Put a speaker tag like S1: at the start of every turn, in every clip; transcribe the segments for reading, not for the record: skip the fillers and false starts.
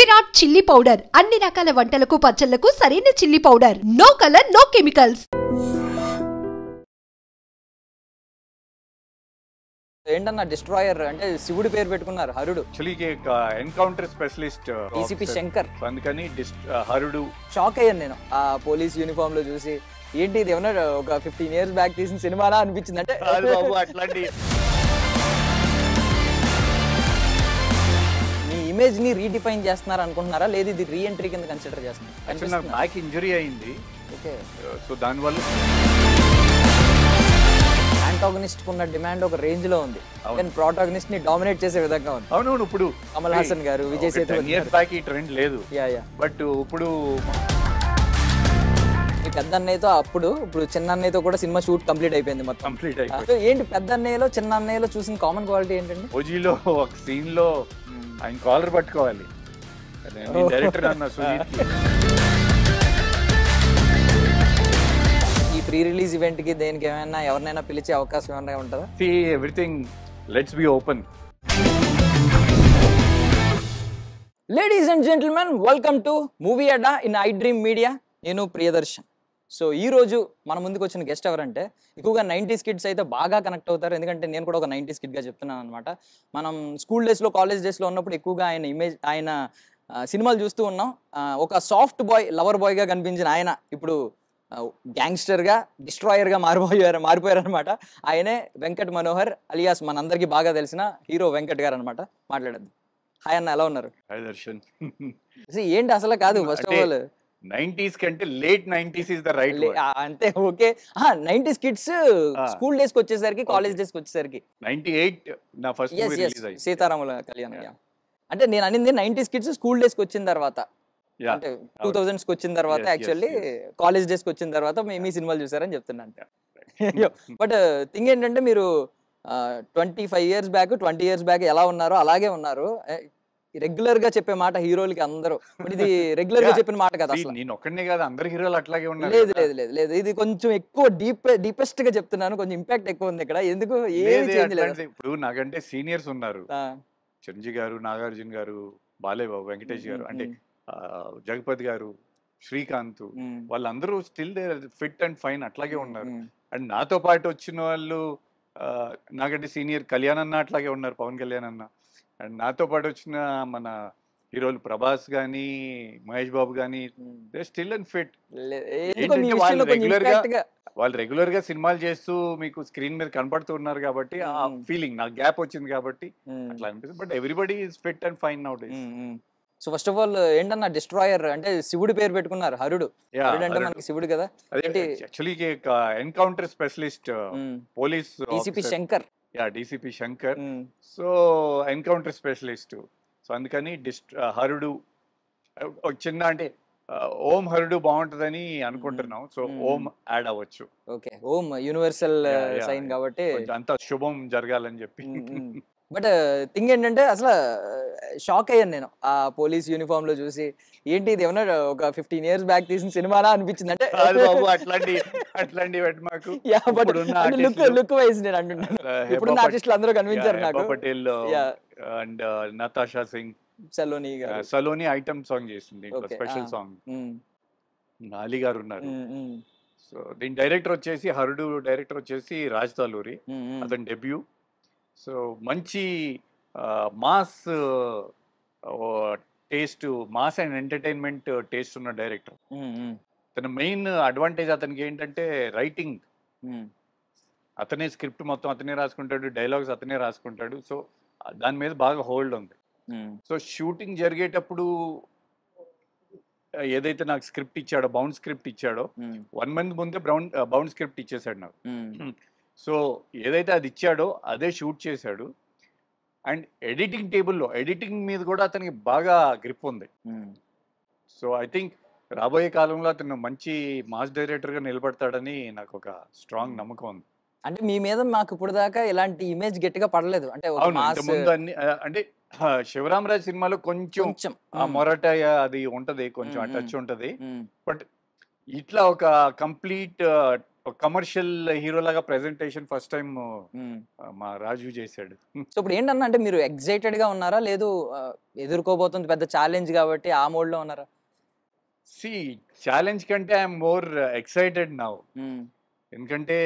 S1: Virat chilli powder అన్ని రకాల వంటలకు పచ్చళ్లకు సరైన chilli powder. No colour no chemicals.
S2: ఏంటన్నా డిస్ట్రాయర్ అంటే శివుడి పేరు పెట్టుకున్నారు Harudu.
S3: Actually encounter specialist
S2: DCP Shankar,
S3: అందుకని హరుడు.
S2: షాక్ అయ్యాను నేను ఆ పోలీస్ యూనిఫామ్ లో చూసి. ఏంటి ఇది ఏమన్నా ఒక 15 years బ్యాక్ తీసిన సినిమాలా అనిపించింది. అంటే
S3: బాబు అట్లాంటి
S2: మీ ఇమేజ్ ని రీడిఫైన్ చేస్తున్నారు అనుకుంటున్నారా, లేదు ఇది రీ ఎంట్రీ కింద కన్సిడర్ చేస్తున్నారు?
S3: నాకు బ్యాక్ ఇంజరీ అయింది.
S2: ఓకే,
S3: సో దానివల్ల
S2: యాంటాగనిస్ట్ ఉన్న డిమాండ్ ఒక రేంజ్ లో ఉంది, దెన్ ప్రోటాగనిస్ట్ ని డామినేట్ చేసే విధంగా ఉంది.
S3: అవునవును. ఇప్పుడు
S2: కమల్ హాసన్ గారు, విజయ్ సేతుపతి
S3: ఇయర్స్ బ్యాక్ ఈ ట్రెండ్ లేదు. బట్ ఇప్పుడు
S2: పెద్ద అన్నయ్యతో ఇప్పుడు చిన్న అన్నయ్యతో కూడా సినిమా షూట్ కంప్లీట్ అయిపోయింది మొత్తం.
S3: కంప్లీట్ అయిపోయింది.
S2: ఏంటి పెద్ద అన్నయ్యలో చిన్న అన్నయ్యలో చూసిన కామన్ క్వాలిటీ ఏంటండి?
S3: ఓజీలో ఒక సీన్ లో ఆయన కాలర్ పట్టుకోవాలి, డైరెక్టర్ అన్న సుజీత్.
S2: ఈ ప్రీ రిలీజ్ ఈవెంట్ కి దేనికి ఏమైనా ఎవరినైనా పిలిచే అవకాశం ఏమైనా ఉంటుందా?
S3: Everything let's be open.
S2: Ladies and gentlemen, welcome to movie Adda in I dream media. నేను ప్రియదర్శన్. సో ఈ రోజు మన ముందుకు వచ్చిన గెస్ట్ ఎవరంటే ఎక్కువగా 90s కిడ్స్ అయితే బాగా కనెక్ట్ అవుతారు, ఎందుకంటే నేను కూడా ఒక 90s కిడ్గా చెప్తున్నాను అనమాట. మనం స్కూల్ డేస్లో కాలేజ్ డేస్లో ఉన్నప్పుడు ఎక్కువగా ఆయన సినిమాలు చూస్తూ ఉన్నాం. ఒక సాఫ్ట్ బాయ్, లవర్ బాయ్గా కనిపించిన ఆయన ఇప్పుడు గ్యాంగ్స్టర్గా, డిస్ట్రాయర్గా మారిపోయారు అనమాట. ఆయనే వెంకట్ మనోహర్ అలియాస్ మనందరికీ బాగా తెలిసిన హీరో వెంకట్ గారు అనమాట. మాట్లాడద్దు. హాయ్ అన్న, ఎలా ఉన్నారు?
S3: హాయ్ దర్శన్.
S2: ఏంటి అసలు కాదు, ఫస్ట్ ఆఫ్ ఆల్
S3: 90s కంటే late 90s is the right word.
S2: అంతే, okay. 90s kids school days కి వచ్చేసరికి, కాలేజ్ డేస్ కి వచ్చేసరికి
S3: 98 నా ఫస్ట్ మూవీ రిలీజ్ అయ్యింది,
S2: సీతారాముల కళ్యాణం. అంటే నేను అనింది 90s కిడ్స్ స్కూల్ డేస్ కి వచ్చిన తర్వాత, అంటే 2000s కి వచ్చిన తర్వాత, యాక్చువల్లీ కాలేజ్ డేస్ కి వచ్చిన తర్వాత మీ సినిమాలు చూసారని చెప్తున్నాను. బట్ థింగ్ ఏంటంటే మీరు 25 years బ్యాక్, 20 years బ్యాక్ ఎలా ఉన్నారో అలాగే ఉన్నారు. రెగ్యులర్ గా చెప్పే మాట హీరోలకి అందరూ, ఇది రెగ్యులర్ గా చెప్పిన మాట కదా.
S3: నేను ఒక్కనే కాదు, అందరు హీరోలు అట్లాగే ఉన్నారు.
S2: లేదు లేదు లేదు లేదు, ఇది కొంచెం ఎక్కువ డీపెస్ట్ గా చెప్తున్నాను, కొంచెం ఇంపాక్ట్ ఎక్కువ ఉంది ఇక్కడ. ఎందుకు ఏమి చేంజ్ లేదు.
S3: ఇప్పుడు నాకంటే సీనియర్స్ ఉన్నారు, చిరంజీవి గారు, నాగార్జున గారు, బాలేబాబు, వెంకటేష్ గారు, అంటే జగపతి గారు, శ్రీకాంత్, వాళ్ళందరూ still they fit and fine అట్లాగే ఉన్నారు. అండ్ నాతో పాటు వచ్చిన వాళ్ళు నాకంటే సీనియర్ కళ్యాణ్ అన్న అట్లాగే ఉన్నారు, పవన్ కళ్యాణ్ అన్న. అండ్ నాతో పాటు వచ్చిన మన హీరోలు ప్రభాస్ గానీ, మహేష్ బాబు గానీ, దే స్టిల్ అండ్ ఫిట్. వాళ్ళు రెగ్యులర్ గా సినిమాలు చేస్తూ మీకు స్క్రీన్ మీద కనపడుతూ ఉన్నారు కాబట్టి ఆ ఫీలింగ్, నాకు గ్యాప్ వచ్చింది కాబట్టి అట్లా అనిపిస్తుంది. But everybody is fit and fine now days.
S2: So first of all ఏంటన్నా డిస్ట్రాయర్ అంటే శివుడి పేరు పెట్టుకున్నారు, హరుడు. అంటే మనకి శివుడు కదా.
S3: Actually encounter specialist police
S2: DCP Shankar.
S3: DCP Shankar. So encounter specialist. So అందుకని హరుడు చిన్న, అంటే ఓం హరుడు బాగుంటుందని అనుకుంటున్నాం. సో ఓం యాడ్ అవ్వచ్చు.
S2: ఓకే, ఓం యూనివర్సల్ సైన్ కాబట్టి
S3: అంతా శుభం జరగాలని చెప్పి.
S2: బట్ థింగ్ ఏంటంటే అసలు షాక్ అయ్యాను నేను ఆ పోలీస్ యూనిఫామ్ లో చూసి. ఏంటి ఇది ఏమన్నా ఒక 15 years బ్యాక్ తీసిన సినిమాలా అనిపించింది. అంటే
S3: బాబు అట్లాంటి మాకు
S2: లుక్ వైజ్ నేను అంటున్నాను. ఇప్పుడు ఆర్టిస్టులు అందరూ కనిపించారు నాకు.
S3: Patel and Natasha Singh, Saloni item song చేసింది, స్పెషల్ సాంగ్. అలీ గారు ఉన్నారు. సో దీని డైరెక్టర్ వచ్చేసి హరుడు డైరెక్టర్ వచ్చేసి రాజ్ తాలూరి, అతని డెబ్యూ. సో మంచి mass taste, mass and entertainment taste ఉన్న డైరెక్టర్. తన మెయిన్ అడ్వాంటేజ్ అతనికి ఏంటంటే రైటింగ్. అతనే స్క్రిప్ట్ మొత్తం అతనే రాసుకుంటాడు, డైలాగ్స్ అతనే రాసుకుంటాడు. సో దాని మీద బాగా హోల్డ్ ఉంది. సో షూటింగ్ జరిగేటప్పుడు ఏదైతే నాకు స్క్రిప్ట్ ఇచ్చాడో, బౌండ్ స్క్రిప్ట్ ఇచ్చాడో, 1 month ముందే బౌండ్ స్క్రిప్ట్ ఇచ్చేసాడు నాకు. సో ఏదైతే అది ఇచ్చాడో అదే షూట్ చేశాడు. అండ్ ఎడిటింగ్ టేబుల్లో ఎడిటింగ్ మీద కూడా అతనికి బాగా గ్రిప్ ఉంది. సో ఐ థింక్ రాబోయే కాలంలో అతను మంచి మాస్ డైరెక్టర్గా నిలబడతాడని నాకు ఒక స్ట్రాంగ్ నమ్మకం ఉంది.
S2: అంటే మీ మీద మాకు ఇప్పుడు దాకా ఇలాంటి ఇమేజ్ గట్టిగా పడలేదు. అంటే
S3: ముందు అన్ని, అంటే శివరామరాజ్ సినిమాలో కొంచెం మొరటాయ అది ఉంటది, కొంచెం టచ్ ఉంటది. బట్ ఇట్లా ఒక కంప్లీట్ ఒక కమర్షియల్ హీరో లాగా ప్రెజెంటేషన్ ఫస్ట్ టైం మా రాజు చేశాడు.
S2: సో ఇప్పుడు ఏంటన్నా అంటే మీరు ఎక్సైటెడ్ గా ఉన్నారా లేదు ఎదుర్కోబోతుంది పెద్ద ఛాలెంజ్ కాబట్టి ఆ మోడ్ లో ఉన్నారా?
S3: సి ఛాలెంజ్ కంటే ఐఎమ్ మోర్ ఎక్సైటెడ్ నౌ. ఎందుకంటే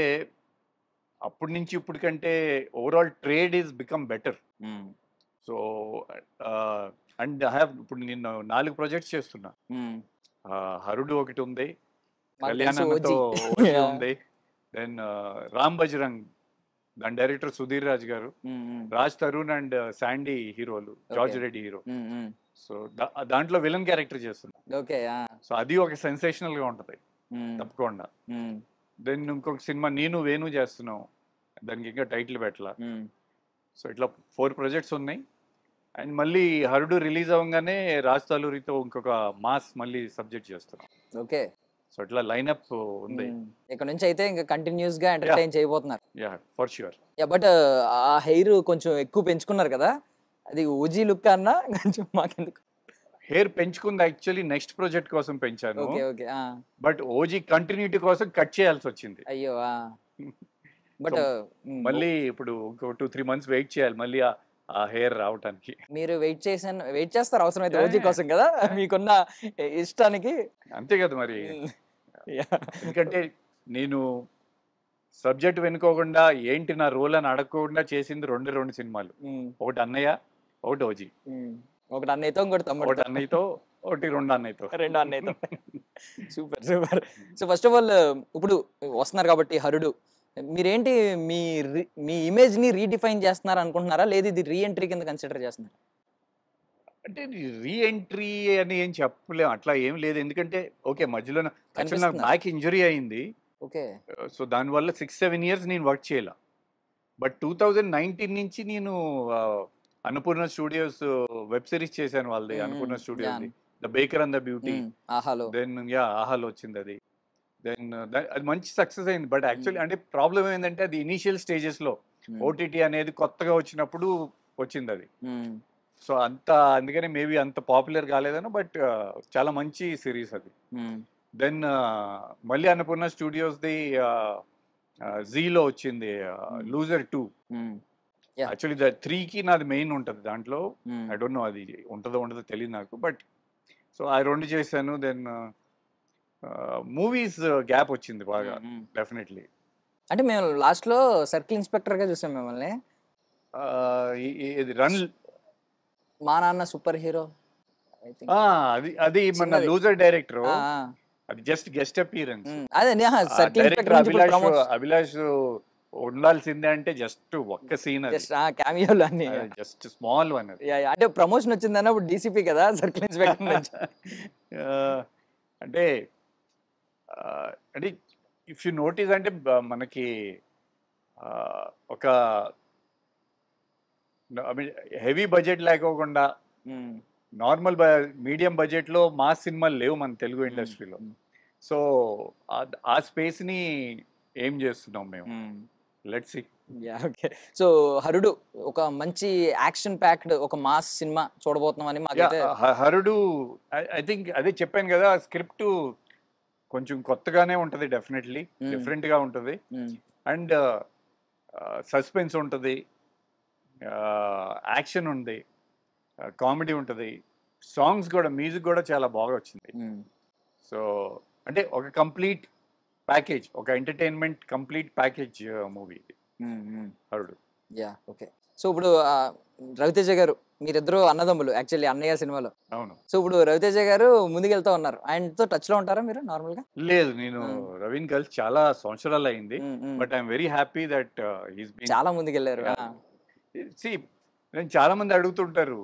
S3: అప్పటి నుంచి ఇప్పుడు కంటే overall trade is become better. So and I have ఇప్పుడు నేను 4 ప్రాజెక్ట్స్ చేస్తున్నా. హరుడు ఒకటి ఉంది, కళ్యాణంతో ఉంది, దెన్ రామ్ బజరంగ్ దాని డైరెక్టర్ సుధీర్ రాజ్ గారు, రాజ్ తరుణ్ అండ్ శాండీ హీరోలు, జార్జ్ రెడ్డి హీరో. సో దాంట్లో విలన్ క్యారెక్టర్ చేస్తున్నా. సో అది ఒక సెన్సేషనల్ గా ఉంటది తప్పకుండా. దెన్ ఇంకొక సినిమా నేను వేణు చేస్తున్నాం, దానికి ఇంకా టైటిల్ పెట్టలా. సో ఇట్లా 4 ప్రాజెక్ట్స్ ఉన్నాయి. అండ్ మళ్ళీ హరుడు రిలీజ్ అవ్వగానే రాజ్ తలూరితో ఇంకొక మాస్ మళ్ళీ సబ్జెక్ట్ చేస్తున్నాం.
S2: ఓకే.
S3: సో ఇట్లా లైన్అప్ ఉంది.
S2: ఇక్కడ నుంచి అయితే ఇంకా కంటిన్యూస్ గా ఎంటర్టైన్ చేయబోతున్నారు.
S3: Yeah for sure.
S2: Yeah but ఆ హెయిర్ కొంచెం ఎక్కువ పెంచుకున్నారు కదా, అది ఓజీ లుక్ అన్నా కొంచెం మాకెందుకు?
S3: హెయిర్ పెంచుకుంది యాక్చువల్లీ నెక్స్ట్ ప్రాజెక్ట్ కోసం పెంచాను.
S2: Okay okay.
S3: But OG continuity కోసం కట్ చేయాల్సి వచ్చింది.
S2: అయ్యో. బట్
S3: మళ్ళీ ఇప్పుడు ఇంకో 2-3 మంత్స్ వెయిట్ చేయాలి మళ్ళీ ఆ హెయిర్ రావటానికి.
S2: మీరు వెయిట్ చేస్తారు అవసరమైతే ఓజీ కోసం కదా, మీకున్న ఇష్టానికి.
S3: అంతే కదా మరి. ఎందుకంటే నేను సబ్జెక్ట్ వెనుకోకుండా ఏంటి నా రోల్ అని అడగకుండా చేసింది 2 సినిమాలు. ఒకటి అన్నయ్య, ఒకటి ఓజీ.
S2: ఒకటి అన్నయ్యతో, ఇంకోటి తమ్ముడు.
S3: ఒకటి అన్నయ్యతో, ఒకటి 2 అన్నయ్యతో.
S2: 2 అన్నయ్యతో. Super super. So first of all ఇప్పుడు వస్తున్నారు కాబట్టి హరుడు, మీరేంటి మీ ఇమేజ్ ని రీడిఫైన్ చేస్తున్నారు అనుకుంటున్నారా, లేదు ఇది రీఎంట్రీ కింద కన్సిడర్ చేస్తున్నారు?
S3: అంటే రీఎంట్రీ అని ఏం చెప్పలేము, అట్లా ఏం లేదు. ఎందుకంటే ఓకే మధ్యలో యాక్చువల్ నాకు బ్యాక్ ఇంజరీ అయింది.
S2: ఓకే.
S3: సో దానివల్ల 6-7 ఇయర్స్ నేను వర్క్ చేయాల. బట్ 2019 నుంచి నేను అన్నపూర్ణ స్టూడియోస్ వెబ్ సిరీస్ చేశాను వాళ్ళది, Annapurna studios the baker and the beauty. Then ఆహాలో వచ్చింది అది. దెన్ అది మంచి సక్సెస్ అయింది. బట్ యాక్చువల్లీ అంటే ప్రాబ్లం ఏంటంటే అది ఇనీషియల్ స్టేజెస్ లో ఓటీటీ అనేది కొత్తగా వచ్చినప్పుడు వచ్చింది అది. సో అందుకనే మేబీ అంత పాపులర్ కాలేదను. బట్ చాలా మంచి సిరీస్ అది. దెన్ మళ్ళీ అన్నపూర్ణ స్టూడియోస్ది జీలో వచ్చింది లూజర్ 2. యాక్చువల్లీ 3కి నాది మెయిన్ ఉంటుంది దాంట్లో. ఐ డోంట్ నో అది ఉండదో తెలియదు నాకు. బట్ సో ఆ 2 చేశాను. దెన్ మూవీస్ గ్యాప్ వచ్చింది బాగా డెఫినెట్లీ.
S2: అంటే మేము లాస్ట్ లో సర్కిల్ ఇన్స్పెక్టర్ గా చూసాం మిమ్మల్ని.
S3: రన్
S2: మా నాన్న సూపర్ హీరో,
S3: అది మన లూజర్ డైరెక్టర్, అది జస్ట్ గెస్ట్ అపీరెన్స్.
S2: అదే సర్కిల్ ఇన్స్పెక్టర్
S3: అభిలాష్ ఉండాల్సిందే అంటే జస్ట్ ఒక్క సీన్,
S2: క్యామియోలు అన్ని
S3: జస్ట్ స్మాల్ వన్.
S2: అంటే ప్రమోషన్ వచ్చింది అన్నప్పుడు డీసీపీ కదా సర్కిల్ ఇన్స్పెక్టర్.
S3: అంటే ఇఫ్ యు నోటీస్ అంటే మనకి ఒక హెవీ బడ్జెట్ లేకోకుండా నార్మల్ మీడియం బడ్జెట్ లో మాస్ సినిమాలు లేవు మన తెలుగు ఇండస్ట్రీలో. సో ఆ స్పేస్ ని ఏం చేస్తున్నాం మేము, లెట్స్ సీ.
S2: ఓకే. సో హరుడు ఒక మంచి యాక్షన్ ప్యాక్డ్ ఒక మాస్ సినిమా చూడబోతున్నామని మాకైతే.
S3: హరుడు ఐ థింక్ అదే చెప్పాను కదా, స్క్రిప్ట్ కొంచెం కొత్తగానే ఉంటది, డెఫినెట్లీ డిఫరెంట్ గా ఉంటది. అండ్ సస్పెన్స్ ఉంటది, యాక్షన్ ఉంది, కామెడీ ఉంటది, సాంగ్స్ కూడా మ్యూజిక్ కూడా చాలా బాగా వచ్చింది. సో అంటే ఒక కంప్లీట్ ప్యాకేజ్, ఒక entertainment complete package movie Harudu.
S2: Okay. So ఇప్పుడు రవితేజ గారు మీరిద్దరు అన్నదమ్ములు యాక్చువల్లీ అన్నయ్య సినిమాలో.
S3: అవును.
S2: సో ఇప్పుడు రవితేజ గారు ముందుకెళ్తా ఉన్నారు, ఆయనతో టచ్ లో ఉంటారా మీరు నార్మల్ గా?
S3: లేదు, నేను రవీన్ కలిసి చాలా సంవత్సరాలు అయింది. But I'm very happy that he's been
S2: చాలా ముందుకెళ్ళారు.
S3: నేను చాలా మంది అడుగుతుంటారు,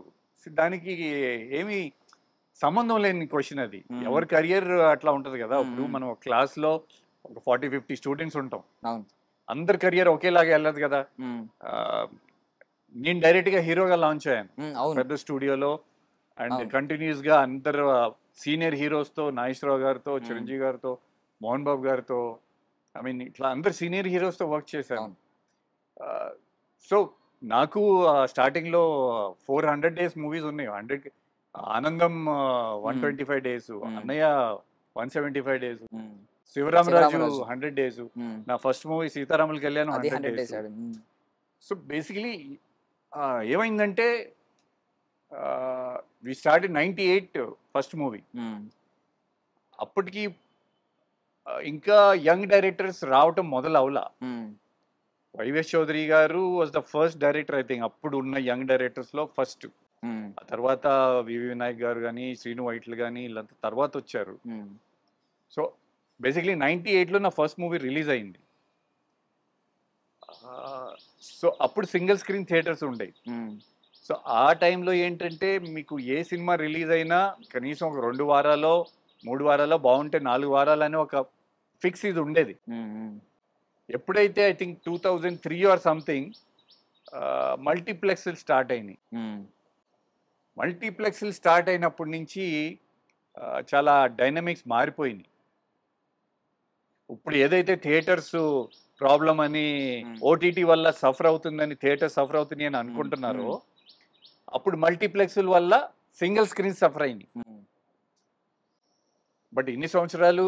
S3: దానికి ఏమి సంబంధం లేని క్వశ్చన్ అది. ఎవరి కెరియర్ అట్లా ఉంటది కదా. ఇప్పుడు మనం క్లాస్ లో ఒక 40-50 స్టూడెంట్స్ ఉంటాం, అందరి కెరియర్ ఒకేలాగా వెళ్ళదు కదా. నేను డైరెక్ట్ గా హీరోగా లాంచ్ అయ్యాను పెద్ద స్టూడియోలో. అండ్ కంటిన్యూస్ గా అందరు సీనియర్ హీరోస్ తో, నాగేశ్వరరావు గారితో, చిరంజీవి గారితో, మోహన్ బాబు గారితో, ఐ మీన్ ఇట్లా అందరు సీనియర్ హీరోస్ తో వర్క్ చేశాను. సో నాకు స్టార్టింగ్ లో 400 days మూవీస్ ఉన్నాయి. 100 ఆనందం 125 days, అన్నయ్య 175 days. శివరామరాజు
S2: శివరామరాజు.
S3: 100 days, నా ఫస్ట్ మూవీ సీతారాముల కళ్యాణం
S2: అది
S3: 100
S2: 100
S3: days.
S2: days ఆడింది.
S3: సో బేసికలీ ఏమైందంటే వి స్టార్ట్ 98 ఫస్ట్ మూవీ. అప్పటికి ఇంకా యంగ్ డైరెక్టర్స్ రావటం మొదలు అవలా. వైవేష్ చౌదరి గారు was the first director, I think అప్పుడు ఉన్న యంగ్ డైరెక్టర్స్ లో ఫస్ట్. ఆ తర్వాత వివి వినాయక్ గారు కానీ శ్రీను వైట్లు కానీ వీళ్ళంతా తర్వాత వచ్చారు. సో బేసిక్లీ 98లో నా ఫస్ట్ మూవీ రిలీజ్ అయింది. సో అప్పుడు సింగిల్ స్క్రీన్ థియేటర్స్ ఉండేవి. సో ఆ టైంలో ఏంటంటే మీకు ఏ సినిమా రిలీజ్ అయినా కనీసం ఒక 2 వారాలో 3 వారాలో బాగుంటే 4 వారాలని ఒక ఫిక్స్ ఇది ఉండేది. ఎప్పుడైతే I think 2003 or something multiplex start అయినాయి. మల్టీప్లెక్స్ స్టార్ట్ అయినప్పటి నుంచి చాలా డైనమిక్స్ మారిపోయినాయి. ఇప్పుడు ఏదైతే థియేటర్స్ ప్రాబ్లం అని ఓటీటీ వల్ల సఫర్ అవుతుందని థియేటర్ సఫర్ అవుతుంది అని అనుకుంటున్నారో, అప్పుడు మల్టీప్లెక్స్ వల్ల సింగిల్ స్క్రీన్ సఫర్ అయింది. బట్ ఇన్ని సంవత్సరాలు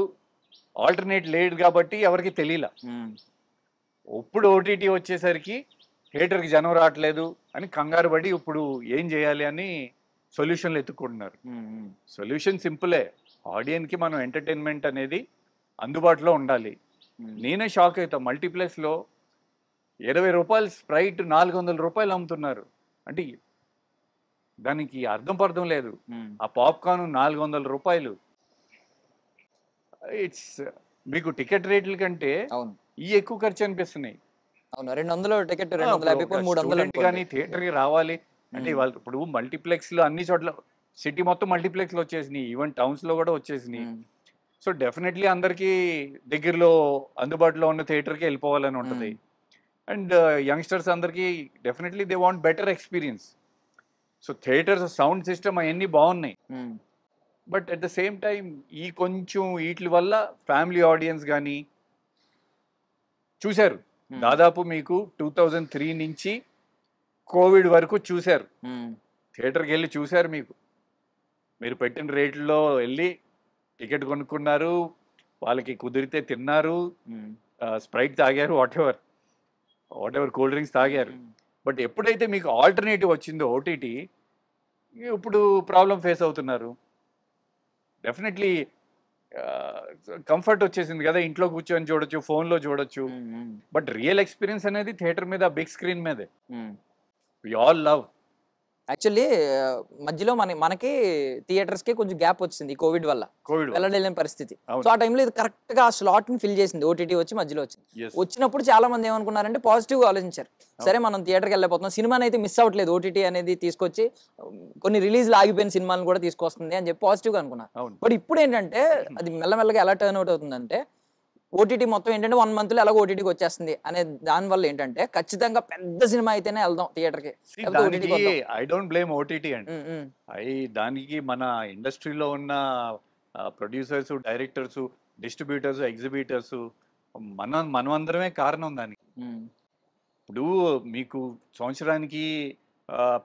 S3: ఆల్టర్నేట్ లేదు కాబట్టి ఎవరికి తెలియలా. ఇప్పుడు ఓటీటీ వచ్చేసరికి థియేటర్కి జనం రావట్లేదు అని కంగారు పడి ఇప్పుడు ఏం చేయాలి అని సొల్యూషన్లు ఎత్తుకుంటున్నారు. సొల్యూషన్ సింపులే, ఆడియన్స్కి మనం ఎంటర్టైన్మెంట్ అనేది అందుబాటులో ఉండాలి. నేనే షాక్ అవుతా, మల్టీప్లెక్స్లో 20 రూపాయలు స్ప్రైట్ 400 రూపాయలు అమ్ముతున్నారు. అంటే దానికి అర్థం పర్థం లేదు. ఆ పాప్కార్న్ 400 రూపాయలు. ఇట్స్ మీకు టికెట్ రేట్ల కంటే ఈ ఎక్కువ ఖర్చు అనిపిస్తున్నాయి.
S2: అవును, 200 టికెట్ 250 300
S3: కానీ థియేటర్కి రావాలి అంటే వాళ్ళు ఇప్పుడు మల్టీప్లెక్స్ లో అన్ని చోట్ల సిటీ మొత్తం మల్టీప్లెక్స్ లో వచ్చేసినాయి, ఈవెన్ టౌన్స్ లో కూడా వచ్చేసినాయి. సో డెఫినెట్లీ అందరికీ దగ్గరలో అందుబాటులో ఉన్న థియేటర్కి వెళ్ళిపోవాలని ఉంటుంది. అండ్ యంగ్స్టర్స్ అందరికీ definitely they want better experience. So theatres sound system అవన్నీ బాగున్నాయి. But at the same time ఈ కొంచెం వీటి వల్ల ఫ్యామిలీ ఆడియన్స్ కానీ చూశారు. దాదాపు మీకు 2003 నుంచి కోవిడ్ వరకు చూశారు, థియేటర్కి వెళ్ళి చూశారు. మీరు పెట్టిన రేట్లలో వెళ్ళి టికెట్ కొనుక్కున్నారు, వాళ్ళకి కుదిరితే తిన్నారు, స్ప్రైట్ తాగారు, వాట్ ఎవర్ కూల్ డ్రింక్స్ తాగారు. బట్ ఎప్పుడైతే మీకు ఆల్టర్నేటివ్ వచ్చిందో ఓటీటీ, ఇప్పుడు ప్రాబ్లం ఫేస్ అవుతున్నారు. డెఫినెట్లీ కంఫర్ట్ వచ్చేసింది కదా, ఇంట్లో కూర్చొని చూడొచ్చు, ఫోన్లో చూడొచ్చు. బట్ రియల్ ఎక్స్పీరియన్స్ అనేది థియేటర్ మీద, బిగ్ స్క్రీన్ మీదే. We all love.
S2: యాక్చువల్లీ మధ్యలో మనకి థియేటర్స్ కి కొంచెం గ్యాప్ వచ్చింది కోవిడ్ వల్ల, వెళ్ళలేని పరిస్థితి. సో ఆ టైంలో ఇది కరెక్ట్ గా ఆ స్లాట్ ని ఫిల్ చేసింది, ఓటీటీ వచ్చి మధ్యలో వచ్చింది. వచ్చినప్పుడు చాలా మంది ఏమనుకున్నారంటే పాజిటివ్ గా ఆలోచించారు. సరే మనం థియేటర్కి వెళ్ళిపోతున్నాం, సినిమాని అయితే మిస్ అవ్వట్లేదు, ఓటీటీ అనేది తీసుకొచ్చి కొన్ని రిలీజ్లు ఆగిపోయిన సినిమాలను కూడా తీసుకొస్తుంది అని చెప్పి పాజిటివ్ గా అనుకున్నారు. బట్ ఇప్పుడు ఏంటంటే అది మెల్లమెల్లగా ఎలా టర్న్ అవుట్ అవుతుందంటే, ఓటీటీ మొత్తం ఏంటంటే 1 month లో ఎలాగో ఓటీటీకి వచ్చేస్తుంది అనే దానివల్ల ఏంటంటే ఖచ్చితంగా పెద్ద సినిమా అయితేనే వెళ్దాం థియేటర్కి.
S3: ఐ డోంట్ బ్లేమ్ ఓటీటీ అండి. దానికి మన ఇండస్ట్రీలో ఉన్న ప్రొడ్యూసర్స్, డైరెక్టర్స్, డిస్ట్రిబ్యూటర్స్, ఎగ్జిబిటర్స్ మనమందరమే కారణం దానికి. ఇప్పుడు మీకు సంవత్సరానికి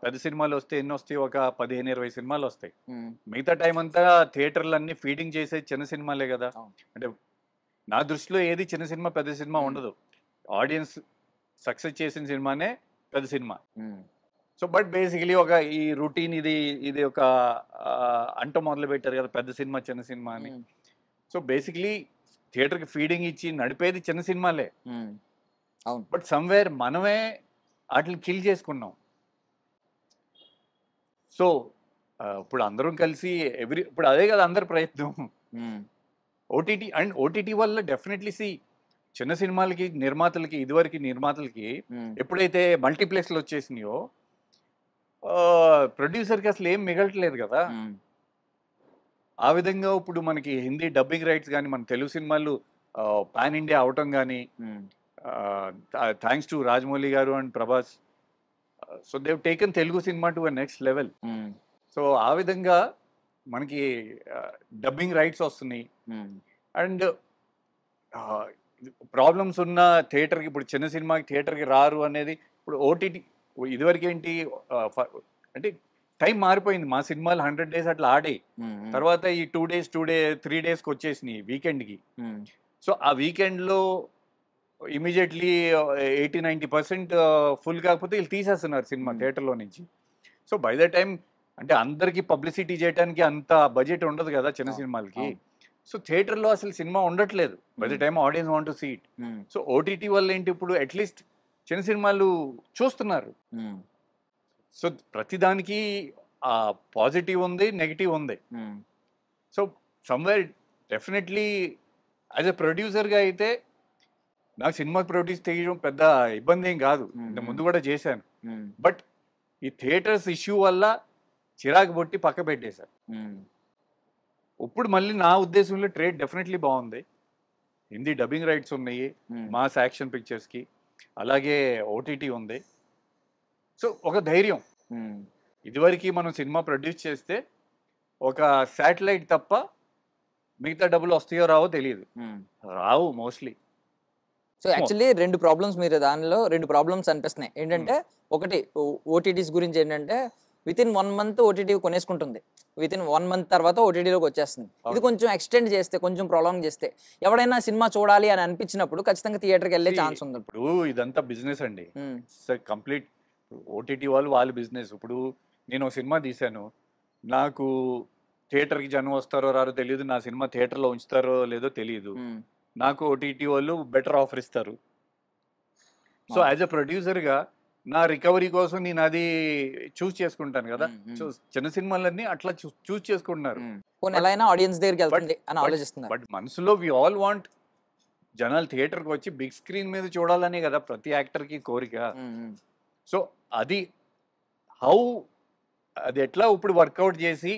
S3: పెద్ద సినిమాలు వస్తే ఎన్ని వస్తాయి? ఒక 15-20 సినిమాలు వస్తాయి. మిగతా టైం అంతా థియేటర్లన్నీ ఫీడింగ్ చేసే చిన్న సినిమాలే కదా. అంటే నా దృష్టిలో ఏది చిన్న సినిమా పెద్ద సినిమా ఉండదు. ఆడియన్స్ సక్సెస్ చేసిన సినిమానే పెద్ద సినిమా. సో బట్ బేసికలీ ఒక ఈ రొటీన్ ఇది ఒక అంట మొదలు పెట్టారు కదా, పెద్ద సినిమా చిన్న సినిమా అని. సో బేసికలీ థియేటర్కి ఫీడింగ్ ఇచ్చి నడిపేది చిన్న సినిమాలే. బట్ సమ్వేర్ మనమే వాటిని కిల్ చేసుకున్నాం. సో ఇప్పుడు అందరం కలిసి ఇప్పుడు అదే కదా అందరి ప్రయత్నం. ఓటీటీ అండ్ ఓటీటీ వల్ల డెఫినెట్లీ చిన్న సినిమాలకి నిర్మాతలకి, ఇదివరకు నిర్మాతలకి ఎప్పుడైతే మల్టీప్లెక్స్లు వచ్చేసినాయో ప్రొడ్యూసర్కి అసలు ఏం మిగలట్లేదు కదా. ఆ విధంగా ఇప్పుడు మనకి హిందీ డబ్బింగ్ రైట్స్ కానీ, మన తెలుగు సినిమాలు పాన్ ఇండియా అవటం కానీ, థ్యాంక్స్ టు రాజమౌళి గారు and Prabhas. So Dev taken Telugu cinema to a next level. So ఆ విధంగా మనకి డబ్బింగ్ రైట్స్ వస్తున్నాయి. అండ్ ప్రాబ్లమ్స్ ఉన్న థియేటర్కి, ఇప్పుడు చిన్న సినిమాకి థియేటర్కి రారు అనేది ఇప్పుడు ఓటీటీ. ఇదివరకు ఏంటి అంటే టైం మారిపోయింది. మా సినిమాలు 100 days అట్లా ఆడాయి. తర్వాత ఈ 2 days 3 daysకి వచ్చేసినాయి వీకెండ్కి. సో ఆ వీకెండ్లో ఇమీడియట్లీ 80-90% ఫుల్ కాకపోతే వీళ్ళు తీసేస్తున్నారు సినిమా థియేటర్లో నుంచి. సో బై ద టైం అంటే అందరికి పబ్లిసిటీ చేయడానికి అంత బడ్జెట్ ఉండదు కదా చిన్న సినిమాలకి. సో థియేటర్లో అసలు సినిమా ఉండట్లేదు by the time audience want to see it. So OTT వల్ల ఏంటి ఇప్పుడు అట్లీస్ట్ చిన్న సినిమాలు చూస్తున్నారు. సో ప్రతిదానికి పాజిటివ్ ఉంది, నెగిటివ్ ఉంది. So somewhere definitely as a ప్రొడ్యూసర్గా అయితే నాకు సినిమా ప్రొడ్యూస్ చేయడం పెద్ద ఇబ్బంది ఏం కాదు, ఇంత ముందు కూడా చేశాను. బట్ ఈ థియేటర్స్ ఇష్యూ వల్ల చిరాకు పొట్టి పక్క పెట్టేశారు. ఇప్పుడు మళ్ళీ నా ఉద్దేశంలో ట్రేడ్ డెఫినెట్లీ బాగుంది. హిందీ డబ్బింగ్ రైట్స్ ఉన్నాయి మాస్ యాక్షన్ పిక్చర్స్కి, అలాగే ఓటీటీ ఉంది. సో ఒక ధైర్యం. ఇదివరకు మనం సినిమా ప్రొడ్యూస్ చేస్తే ఒక శాటిలైట్ తప్ప మిగతా డబ్బులు వస్తాయో రావో తెలియదు, రావు మోస్ట్లీ.
S2: సో యాక్చువల్లీ రెండు ప్రాబ్లమ్స్ అనిపిస్తున్నాయి. ఏంటంటే ఒకటి ఓటీటీస్ గురించి ఏంటంటే విత్ ఇన్ 1 month ఓటీటీ కొనేసుకుంటుంది, విత్ ఇన్ 1 month తర్వాత ఓటీటీలోకి వచ్చేస్తుంది. ఇది కొంచెం ఎక్స్టెండ్ చేస్తే, కొంచెం ప్రొలాంగ్ చేస్తే ఎవడైనా సినిమా చూడాలి అని అనిపించినప్పుడు ఖచ్చితంగా థియేటర్కి వెళ్ళే ఛాన్స్ ఉంది.
S3: ఇప్పుడు ఇదంతా బిజినెస్ అండి, కంప్లీట్ ఓటీటీ వాళ్ళ బిజినెస్. ఇప్పుడు నేను ఒక సినిమా తీశాను, నాకు థియేటర్కి జనం వస్తారో రారో తెలియదు, నా సినిమా థియేటర్లో ఉంచుతారో లేదో తెలియదు. నాకు ఓటీటీ వాళ్ళు బెటర్ ఆఫర్ ఇస్తారు. సో యాజ్ ఎ ప్రొడ్యూసర్గా నా రికవరీ కోసం నేను అది చూస్ చేసుకుంటాను కదా. సో చిన్న సినిమాలన్నీ అట్లా చూస్ చేసుకుంటున్నారు.
S2: ఆడియన్స్ దగ్గరికి వెళ్తుంది అని ఆలోచిస్తున్నారు.
S3: బట్ మనసులో వి ఆల్ వాంట్ జనాలు థియేటర్కి వచ్చి బిగ్ స్క్రీన్ మీద చూడాలనే కదా ప్రతి యాక్టర్కి కోరిక. సో అది అది ఎట్లా ఇప్పుడు వర్కౌట్ చేసి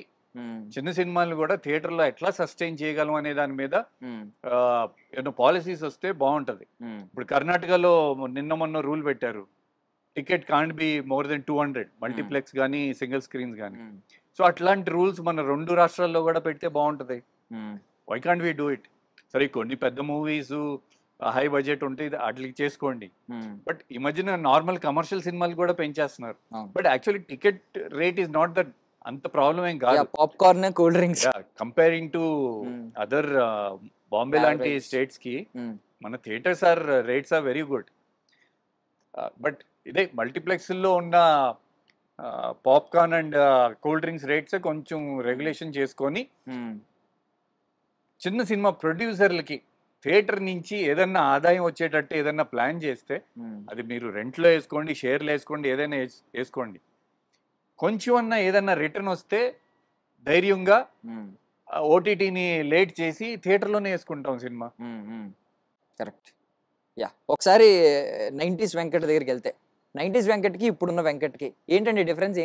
S3: చిన్న సినిమాలు కూడా థియేటర్లో ఎట్లా సస్టైన్ చేయగలం అనే దాని మీద ఏదో పాలసీస్ వస్తే బాగుంటది. ఇప్పుడు కర్ణాటకలో మొన్న రూల్ పెట్టారు, ticket can't be more than 200 multiplex కానీ సింగిల్ స్క్రీన్స్ కానీ. సో అట్లాంటి రూల్స్ మన 2 రాష్ట్రాల్లో కూడా పెడితే బాగుంటది. Why can't we do it? సరే కొన్ని పెద్ద మూవీస్ హై బడ్జెట్ ఉంటే వాటికి చేసుకోండి, బట్ ఈ మధ్యన నార్మల్ కమర్షియల్ సినిమాలు కూడా పెంచేస్తున్నారు. But actually ticket rate is not that అంత ప్రాబ్లం ఏం కాదు.
S2: Popcorn, cool drinks
S3: comparing to other Bombay లాంటి స్టేట్స్ కి మన theatres rates are very good. But ఇదే మల్టీప్లెక్స్ లో ఉన్న popcorn and cool drinks rates కొంచెం రెగ్యులేషన్ చేసుకొని చిన్న సినిమా ప్రొడ్యూసర్లకి థియేటర్ నుంచి ఏదన్నా ఆదాయం వచ్చేటట్టు ఏదన్నా ప్లాన్ చేస్తే, అది మీరు రెంట్లో వేసుకోండి, షేర్లు వేసుకోండి, ఏదైనా వేసుకోండి, కొంచెం అన్నా ఏదన్నా రిటర్న్ వస్తే ధైర్యంగా ఓటీటీని లేట్ చేసి థియేటర్లోనే వేసుకుంటాం సినిమా.
S2: కరెక్ట్. యా, ఒకసారి 90s వెంకట్ దగ్గరికి వెళ్తే 90s వెంకట్కి ఇప్పుడున్న వెంకట్కి ఏంటండి డిఫరెన్స్?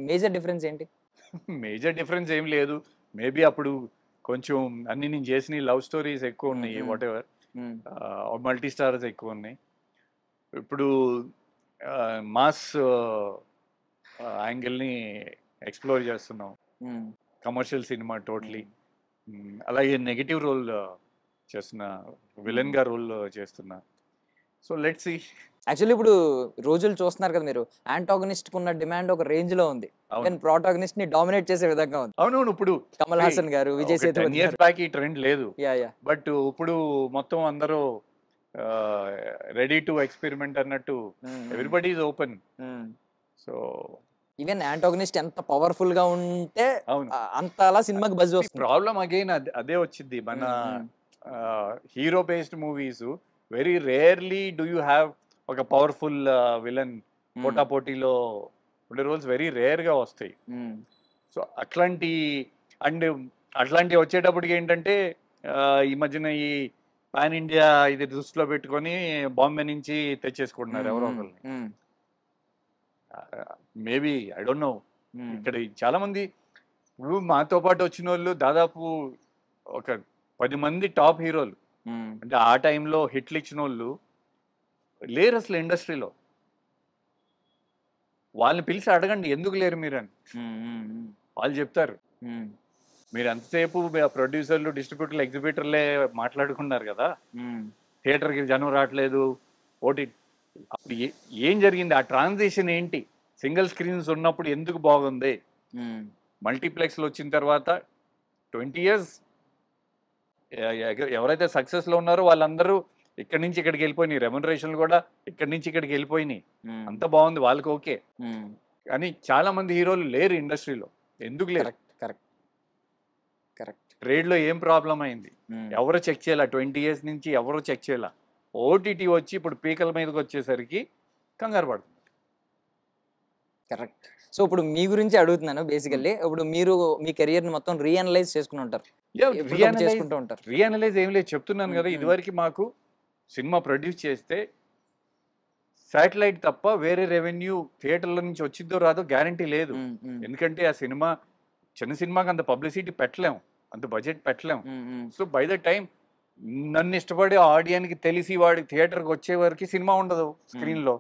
S2: మేజర్ డిఫరెన్స్ ఏంటి?
S3: మేజర్ డిఫరెన్స్ ఏం లేదు. మేబీ అప్పుడు కొంచెం అన్ని నేను చేసిన లవ్ స్టోరీస్ ఎక్కువ ఉన్నాయి, వాట్ ఎవర్, మల్టీ స్టార్స్ ఎక్కువ ఉన్నాయి. ఇప్పుడు మాస్ యాంగిల్ని ఎక్స్ప్లోర్ చేస్తున్నాం, కమర్షియల్ సినిమా టోటలీ. అలాగే నెగిటివ్ రోల్ చేస్తున్నా, విలన్గా రోల్ చేస్తున్నా. So let's see.
S2: యాక్చువల్లీ ఇప్పుడు రోజులు చూస్తున్నారు కదా మీరు, యాంటాగనిస్ట్ ఉన్న డిమాండ్ ఒక రేంజ్ లో ఉంది, ప్రోటాగనిస్ట్ ని డామినేట్ చేసే విధంగా ఉంది.
S3: అవునవును. ఇప్పుడు
S2: కమల్ హాసన్ గారు, విజయ్ సేతుపతి
S3: ఇయర్స్ బ్యాక్ ఈ ట్రెండ్ లేదు, బట్ ఇప్పుడు మొత్తం అందరూ రెడీ టు ఎక్స్పెరిమెంట్ అన్నట్టు everybody is open. So
S2: even antagonist ఎంత పవర్ఫుల్ గా ఉంటే అంతలా సినిమాకి బజ్ వస్తుంది.
S3: ప్రాబ్లం అగైన్ అదే వచ్చింది, మన hero based movies very rarely do you have ఒక పవర్ఫుల్ విలన్. పోటాపోటీలో ఉండే రోల్స్ వెరీ రేర్ గా వస్తాయి. సో అట్లాంటి వచ్చేటప్పటికి ఏంటంటే ఈ మధ్యన ఈ పాన్ ఇండియా ఇది దృష్టిలో పెట్టుకొని బాంబే నుంచి తెచ్చేసుకుంటున్నారు ఎవరో ఒకరిని. Maybe I don't know. ఇక్కడ చాలా మంది ఇప్పుడు మాతో పాటు వచ్చిన వాళ్ళు దాదాపు ఒక 10 మంది టాప్ హీరోలు, అంటే ఆ టైంలో హిట్లు ఇచ్చిన వాళ్ళు లేరు అసలు ఇండస్ట్రీలో. వాళ్ళని పిలిచి అడగండి ఎందుకు లేరు మీరు అని, వాళ్ళు చెప్తారు. మీరు ఎంతసేపు ప్రొడ్యూసర్లు, డిస్ట్రిబ్యూటర్లు, ఎగ్జిబిటర్లే మాట్లాడుకున్నారు కదా, థియేటర్కి జనం రావట్లేదు, ఓటీ. అప్పుడు ఏం జరిగింది? ఆ ట్రాన్సిషన్ ఏంటి? సింగిల్ స్క్రీన్స్ ఉన్నప్పుడు ఎందుకు బాగుంది? మల్టీప్లెక్స్లో వచ్చిన తర్వాత 20 years ఎవరైతే సక్సెస్ లో ఉన్నారో వాళ్ళందరూ ఇక్కడి నుంచి ఇక్కడికి వెళ్ళిపోయినాయి, రెమ్యునరేషన్లు కూడా ఇక్కడి నుంచి ఇక్కడికి వెళ్ళిపోయినాయి. అంత బాగుంది వాళ్ళకి, ఓకే. కానీ చాలా మంది హీరోలు లేరు ఇండస్ట్రీలో. ఎందుకు లేరు? ట్రేడ్ లో ఏం ప్రాబ్లం అయింది? ఎవరు చెక్ చేయాల? 20 years నుంచి ఎవరు చెక్ చేయాల? ఓటీటీ వచ్చి ఇప్పుడు పీకల మీదకి వచ్చేసరికి కంగారు పడుతుంది.
S2: కరెక్ట్. సో ఇప్పుడు మీ గురించి అడుగుతున్నాను బేసికల్లీ. ఇప్పుడు మీరు మీ కెరియర్ ని మొత్తం రీఅనలైజ్ చేసుకుని ఉంటారు, చేసుకుంటూ ఉంటారు.
S3: రీఅనలైజ్ ఏం లేదు, చెప్తున్నాను కదా. ఇదివరకు మాకు సినిమా ప్రొడ్యూస్ చేస్తే శాటిలైట్ తప్ప వేరే రెవెన్యూ థియేటర్ల నుంచి వచ్చిద్దో రాదో గ్యారంటీ లేదు. ఎందుకంటే ఆ సినిమా చిన్న సినిమాకి అంత పబ్లిసిటీ పెట్టలేము, అంత బడ్జెట్ పెట్టలేము. సో బై ద టైం నన్ను ఇష్టపడే ఆడియన్స్కి తెలిసి వాడికి థియేటర్కి వచ్చే వరకు సినిమా ఉండదు స్క్రీన్ లో.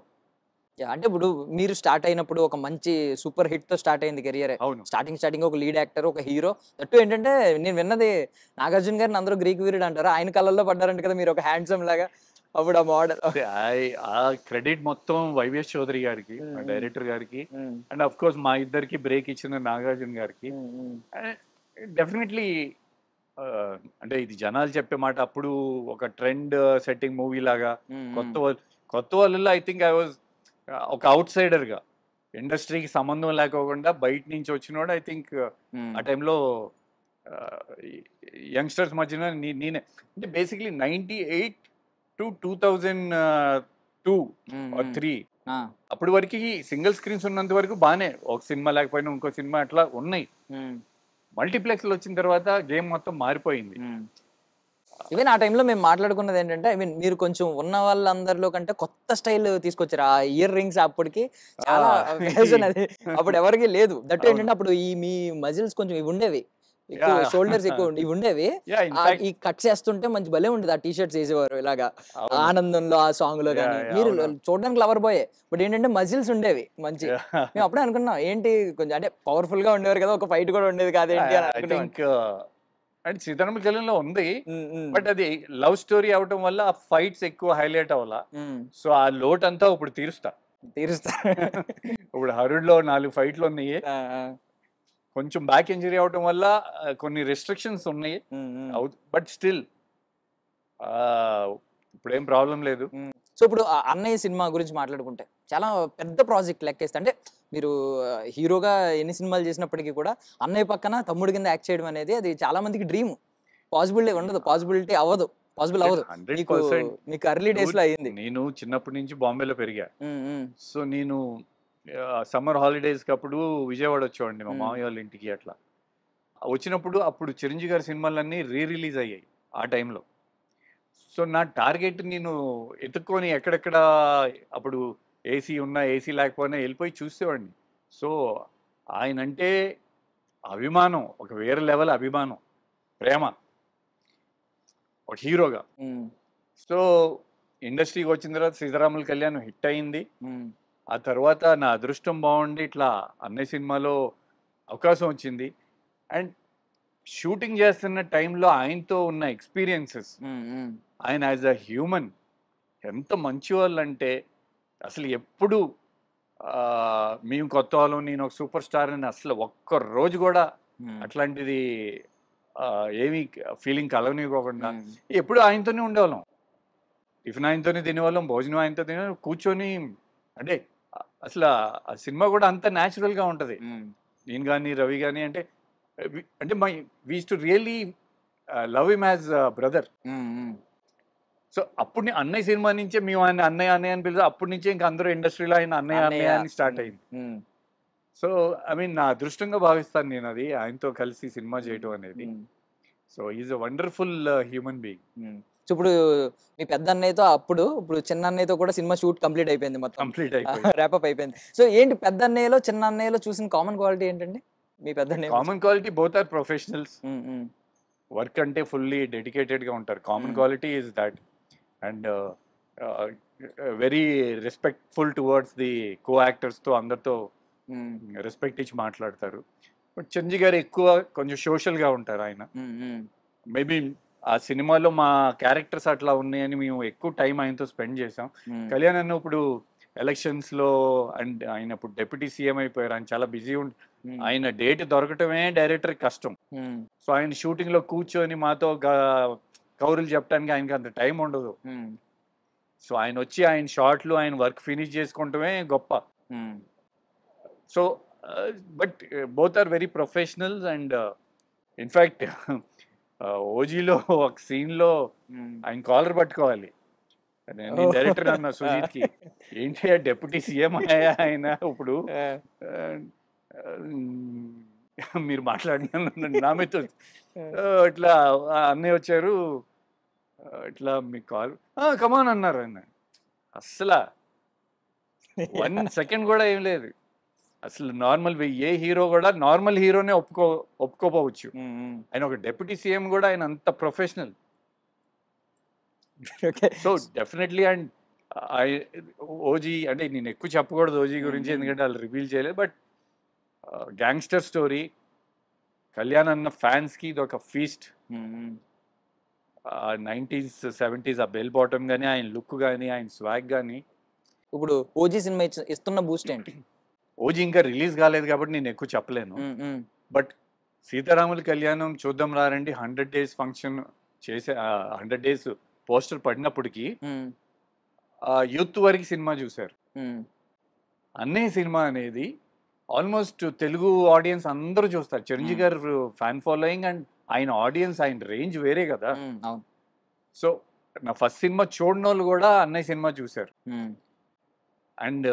S2: అంటే ఇప్పుడు మీరు స్టార్ట్ అయినప్పుడు ఒక మంచి సూపర్ హిట్ తో స్టార్ట్ అయింది కెరియర్.
S3: అవును,
S2: స్టార్టింగ్ ఒక లీడ్ యాక్టర్, ఒక హీరో. దట్టు ఏంటంటే నేను విన్నది నాగార్జున గారిని అందరూ గ్రీక్ వీరుడు అంటారు, ఆయన కళ్ళల్లో పడ్డారంట కదా మీరు ఒక హ్యాండ్సమ్ లాగా. అప్పుడు ఆ మోడల్
S3: ఆ క్రెడిట్ మొత్తం వైవిఎస్ చౌదరి గారికి, డైరెక్టర్ గారికి, అండ్ అఫ్ కోర్స్ మా ఇద్దరికి బ్రేక్ ఇచ్చిన నాగార్జున గారికి. డెఫినెట్లీ అంటే ఇది జనాలు చెప్పే మాట. అప్పుడు ఒక ట్రెండ్ సెట్టింగ్ మూవీ లాగా కొత్త వాళ్ళలో ఐ థింక్ ఐ వాజ్ ఒక అవుట్ సైడర్ గా, ఇండస్ట్రీకి సంబంధం లేకోకుండా బయట నుంచి వచ్చినోడు. ఐ థింక్ ఆ టైంలో యంగ్స్టర్స్ మధ్యన నేనే అంటే బేసిక్లీ 98 to 2002 or 3 అప్పటి వరకు సింగిల్ స్క్రీన్స్ ఉన్నంత వరకు బానే, ఒక సినిమా లేకపోయినా ఇంకో సినిమా అట్లా ఉన్నాయి. మల్టీప్లెక్స్ లో వచ్చిన తర్వాత గేమ్ మొత్తం మారిపోయింది.
S2: ఈవెన్ ఆ టైంలో మేము మాట్లాడుకున్నది ఏంటంటే, ఐ మీన్ మీరు కొంచెం ఉన్న వాళ్ళందరిలో కంటే కొత్త స్టైల్ తీసుకొచ్చారు. ఆ ఇయర్ రింగ్స్ అప్పటికి చాలా ఫ్యాషన్ అది, అప్పుడు ఎవరికి లేదు. దట్ ఏంటంటే అప్పుడు ఈ మీ మజిల్స్ కొంచెం ఇవి ఉండేవి, షోల్డర్స్ ఎక్కువ ఇవి ఉండేవి. ఈ కట్ చేస్తుంటే మంచి భలే ఉండేది. ఆ టీ షర్ట్స్ వేసేవారు ఇలాగా ఆనందంలో, ఆ సాంగ్ లో కానీ. మీరు చూడడానికి లవర్ బాయ్, బట్ ఏంటంటే మజిల్స్ ఉండేవి మంచి. మేము అప్పుడే అనుకున్నాం ఏంటి కొంచెం అంటే పవర్ఫుల్ గా ఉండేవారు కదా, ఒక ఫైట్ కూడా ఉండేది కాదేంటి అని.
S3: అండ్ సీతారామ కళ్యాణ్లో ఉంది, బట్ అది లవ్ స్టోరీ అవటం వల్ల ఆ ఫైట్స్ ఎక్కువ హైలైట్ అవ్వాల. సో ఆ లోట్ అంతా ఇప్పుడు తీరుస్తా. ఇప్పుడు హరుడ్లో 4 ఫైట్లు ఉన్నాయి, కొంచెం బ్యాక్ ఇంజరీ అవటం వల్ల కొన్ని రెస్ట్రిక్షన్స్ ఉన్నాయి, బట్ స్టిల్ ఇప్పుడు ఏం ప్రాబ్లం లేదు.
S2: సో ఇప్పుడు అన్నయ్య సినిమా గురించి మాట్లాడుకుంటే చాలా పెద్ద ప్రాజెక్ట్ లెక్కేస్తే, అంటే మీరు హీరోగా ఎన్ని సినిమాలు చేసినప్పటికీ కూడా అన్నయ్య పక్కన తమ్ముడు కింద యాక్ట్ చేయడం అనేది అది చాలా మందికి డ్రీమ్. పాసిబిలిటీ అవ్వదు. మీకు ఎర్లీ డేస్ లో అయ్యింది.
S3: నేను చిన్నప్పటి నుంచి బాంబేలో పెరిగా. సో నేను సమ్మర్ హాలిడేస్ కి అప్పుడు విజయవాడ వచ్చేవాడిని మా మామయ్య వాళ్ళ ఇంటికి. అట్లా వచ్చినప్పుడు అప్పుడు చిరంజీవి గారి సినిమాలన్నీ రిలీజ్ అయ్యాయి ఆ టైంలో. సో నా టార్గెట్ నేను ఎత్తుక్కొని ఎక్కడెక్కడ అప్పుడు ఏసీ ఉన్నా ఏసీ లేకపోయినా వెళ్ళిపోయి చూసేవాడిని. సో ఆయన అంటే అభిమానం, ఒక వేరే లెవెల్ అభిమానం, ప్రేమ ఒక హీరోగా. సో ఇండస్ట్రీకి వచ్చిన తర్వాత సీతారాముల కళ్యాణ్ హిట్ అయింది. ఆ తర్వాత నా అదృష్టం బాగుండి ఇట్లా అన్నయ్య సినిమాలో అవకాశం వచ్చింది. అండ్ షూటింగ్ చేస్తున్న టైంలో ఆయనతో ఉన్న ఎక్స్పీరియన్సెస్, ఆయన యాజ్ అ హ్యూమన్ ఎంత మంచి వాళ్ళు అంటే అసలు ఎప్పుడు మేము కొత్త వాళ్ళం, నేను ఒక సూపర్ స్టార్ అని అసలు ఒక్క రోజు కూడా అట్లాంటిది ఏమీ ఫీలింగ్ కలగనివ్వకుండా ఎప్పుడు ఆయనతోనే ఉండేవాళ్ళం. టిఫిన్ ఆయనతోనే తినేవాళ్ళం, భోజనం ఆయనతో తినేవాళ్ళం, కూర్చొని. అంటే అసలు ఆ సినిమా కూడా అంత న్యాచురల్గా ఉంటుంది. నేను కానీ రవి కానీ అంటే we to really love him as brother. So అప్పుడు అన్నయ్య సినిమా నుంచే మేము ఆయన అన్నయ్య అని పిలిచి అప్పటి నుంచే ఇంకా అందరూ ఇండస్ట్రీలో ఆయన అన్నయ్య అని స్టార్ట్ అయింది. సో ఐ మీన్ నా అదృష్టంగా భావిస్తాను నేను అది, ఆయనతో కలిసి సినిమా చేయడం అనేది. So is a wonderful human being.
S2: So ఇప్పుడు మీ పెద్ద అన్నయ్యతో ఇప్పుడు చిన్న అన్నయ్యతో కూడా సినిమా షూట్ కంప్లీట్ అయిపోయింది, మొత్తం
S3: కంప్లీట్ అయిపోయింది,
S2: ర్యాపప్ అయిపోయింది. సో ఏంటి పెద్ద అన్నయ్యలో చిన్న అన్నయ్యలో చూసిన కామన్ క్వాలిటీ ఏంటండి? మీ పెద్ద అన్నయ్య
S3: common quality both are professionals. Work అంటే ఫుల్లీ డెడికేటెడ్ గా ఉంటారు. Common quality is that. And very respectful towards the co-actors తో అందరితో రెస్పెక్ట్ ఇచ్చి మాట్లాడతారు. బట్ చిరంజీవి గారు ఎక్కువ కొంచెం సోషల్ గా ఉంటారు. ఆయన మేబీ ఆ సినిమాలో మా క్యారెక్టర్స్ అట్లా ఉన్నాయని మేము ఎక్కువ టైం ఆయనతో స్పెండ్ చేసాం. కళ్యాణ్ అన్న ఇప్పుడు ఎలక్షన్స్ లో అండ్ ఆయన ఇప్పుడు డిప్యూటీ సీఎం అయిపోయారు, ఆయన చాలా బిజీ ఆయన డేట్ దొరకటమే డైరెక్టర్ కష్టం. సో ఆయన షూటింగ్ లో కూర్చొని మాతో కౌరులు చెప్పడానికి ఆయనకి అంత టైం ఉండదు. సో ఆయన వచ్చి ఆయన షార్ట్లు ఆయన వర్క్ ఫినిష్ చేసుకుంటమే గొప్ప. So but both are very professionals. And in fact ఓజీలో ఒక సీన్ లో ఆయన కాలర్ పట్టుకోవాలి. నేను డైరెక్టర్ అన్న సుజీత్ కి, ఏంటి డెప్యూటీ సీఎం అయ్యా ఆయన ఇప్పుడు, మీరు మాట్లాడిన నా మీద ఇట్లా అన్నయ్య వచ్చారు, ఇట్లా మీ కాల్ కమాన్ అన్నారు ఆయన. అస్సలు 1 సెకండ్ కూడా ఏం లేదు. అసలు నార్మల్ ఏ హీరో కూడా నార్మల్ హీరోనే ఒప్పుకోపోవచ్చు, ఆయన ఒక డెప్యూటీ సీఎం కూడా ఆయన అంత professional. So definitely. And OG అంటే నేను ఎక్కువ చెప్పకూడదు ఓజీ గురించి, ఎందుకంటే వాళ్ళు రివీల్ చేయలేదు. బట్ గ్యాంగ్స్టర్ స్టోరీ, కళ్యాణ్ అన్న ఫ్యాన్స్ కి ఇది ఒక ఫీస్ట్. 90s 70s ఆ బెల్ బాటమ్ కానీ, ఆయన లుక్ కానీ, ఆయన స్వాగ్ కానీ.
S2: ఇప్పుడు ఓజీ సినిమా ఇస్తున్న బూస్ట్ ఏంటి?
S3: ఓజీ ఇంకా రిలీజ్ కాలేదు కాబట్టి నేను ఎక్కువ చెప్పలేను. బట్ సీతారాముల కళ్యాణం చూద్దాం రారండి 100 days ఫంక్షన్ చేసే 100 days పోస్టర్ పడినప్పటికీ యూత్ వరకు సినిమా చూశారు. అన్నయ్య సినిమా అనేది ఆల్మోస్ట్ తెలుగు ఆడియన్స్ అందరూ చూస్తారు. చిరంజీవి గారు ఫ్యాన్ ఫాలోయింగ్ అండ్ ఆయన ఆడియన్స్, ఆయన రేంజ్ వేరే కదా. సో నా ఫస్ట్ సినిమా చూడని వాళ్ళు కూడా అన్నయ్య సినిమా చూశారు. అండ్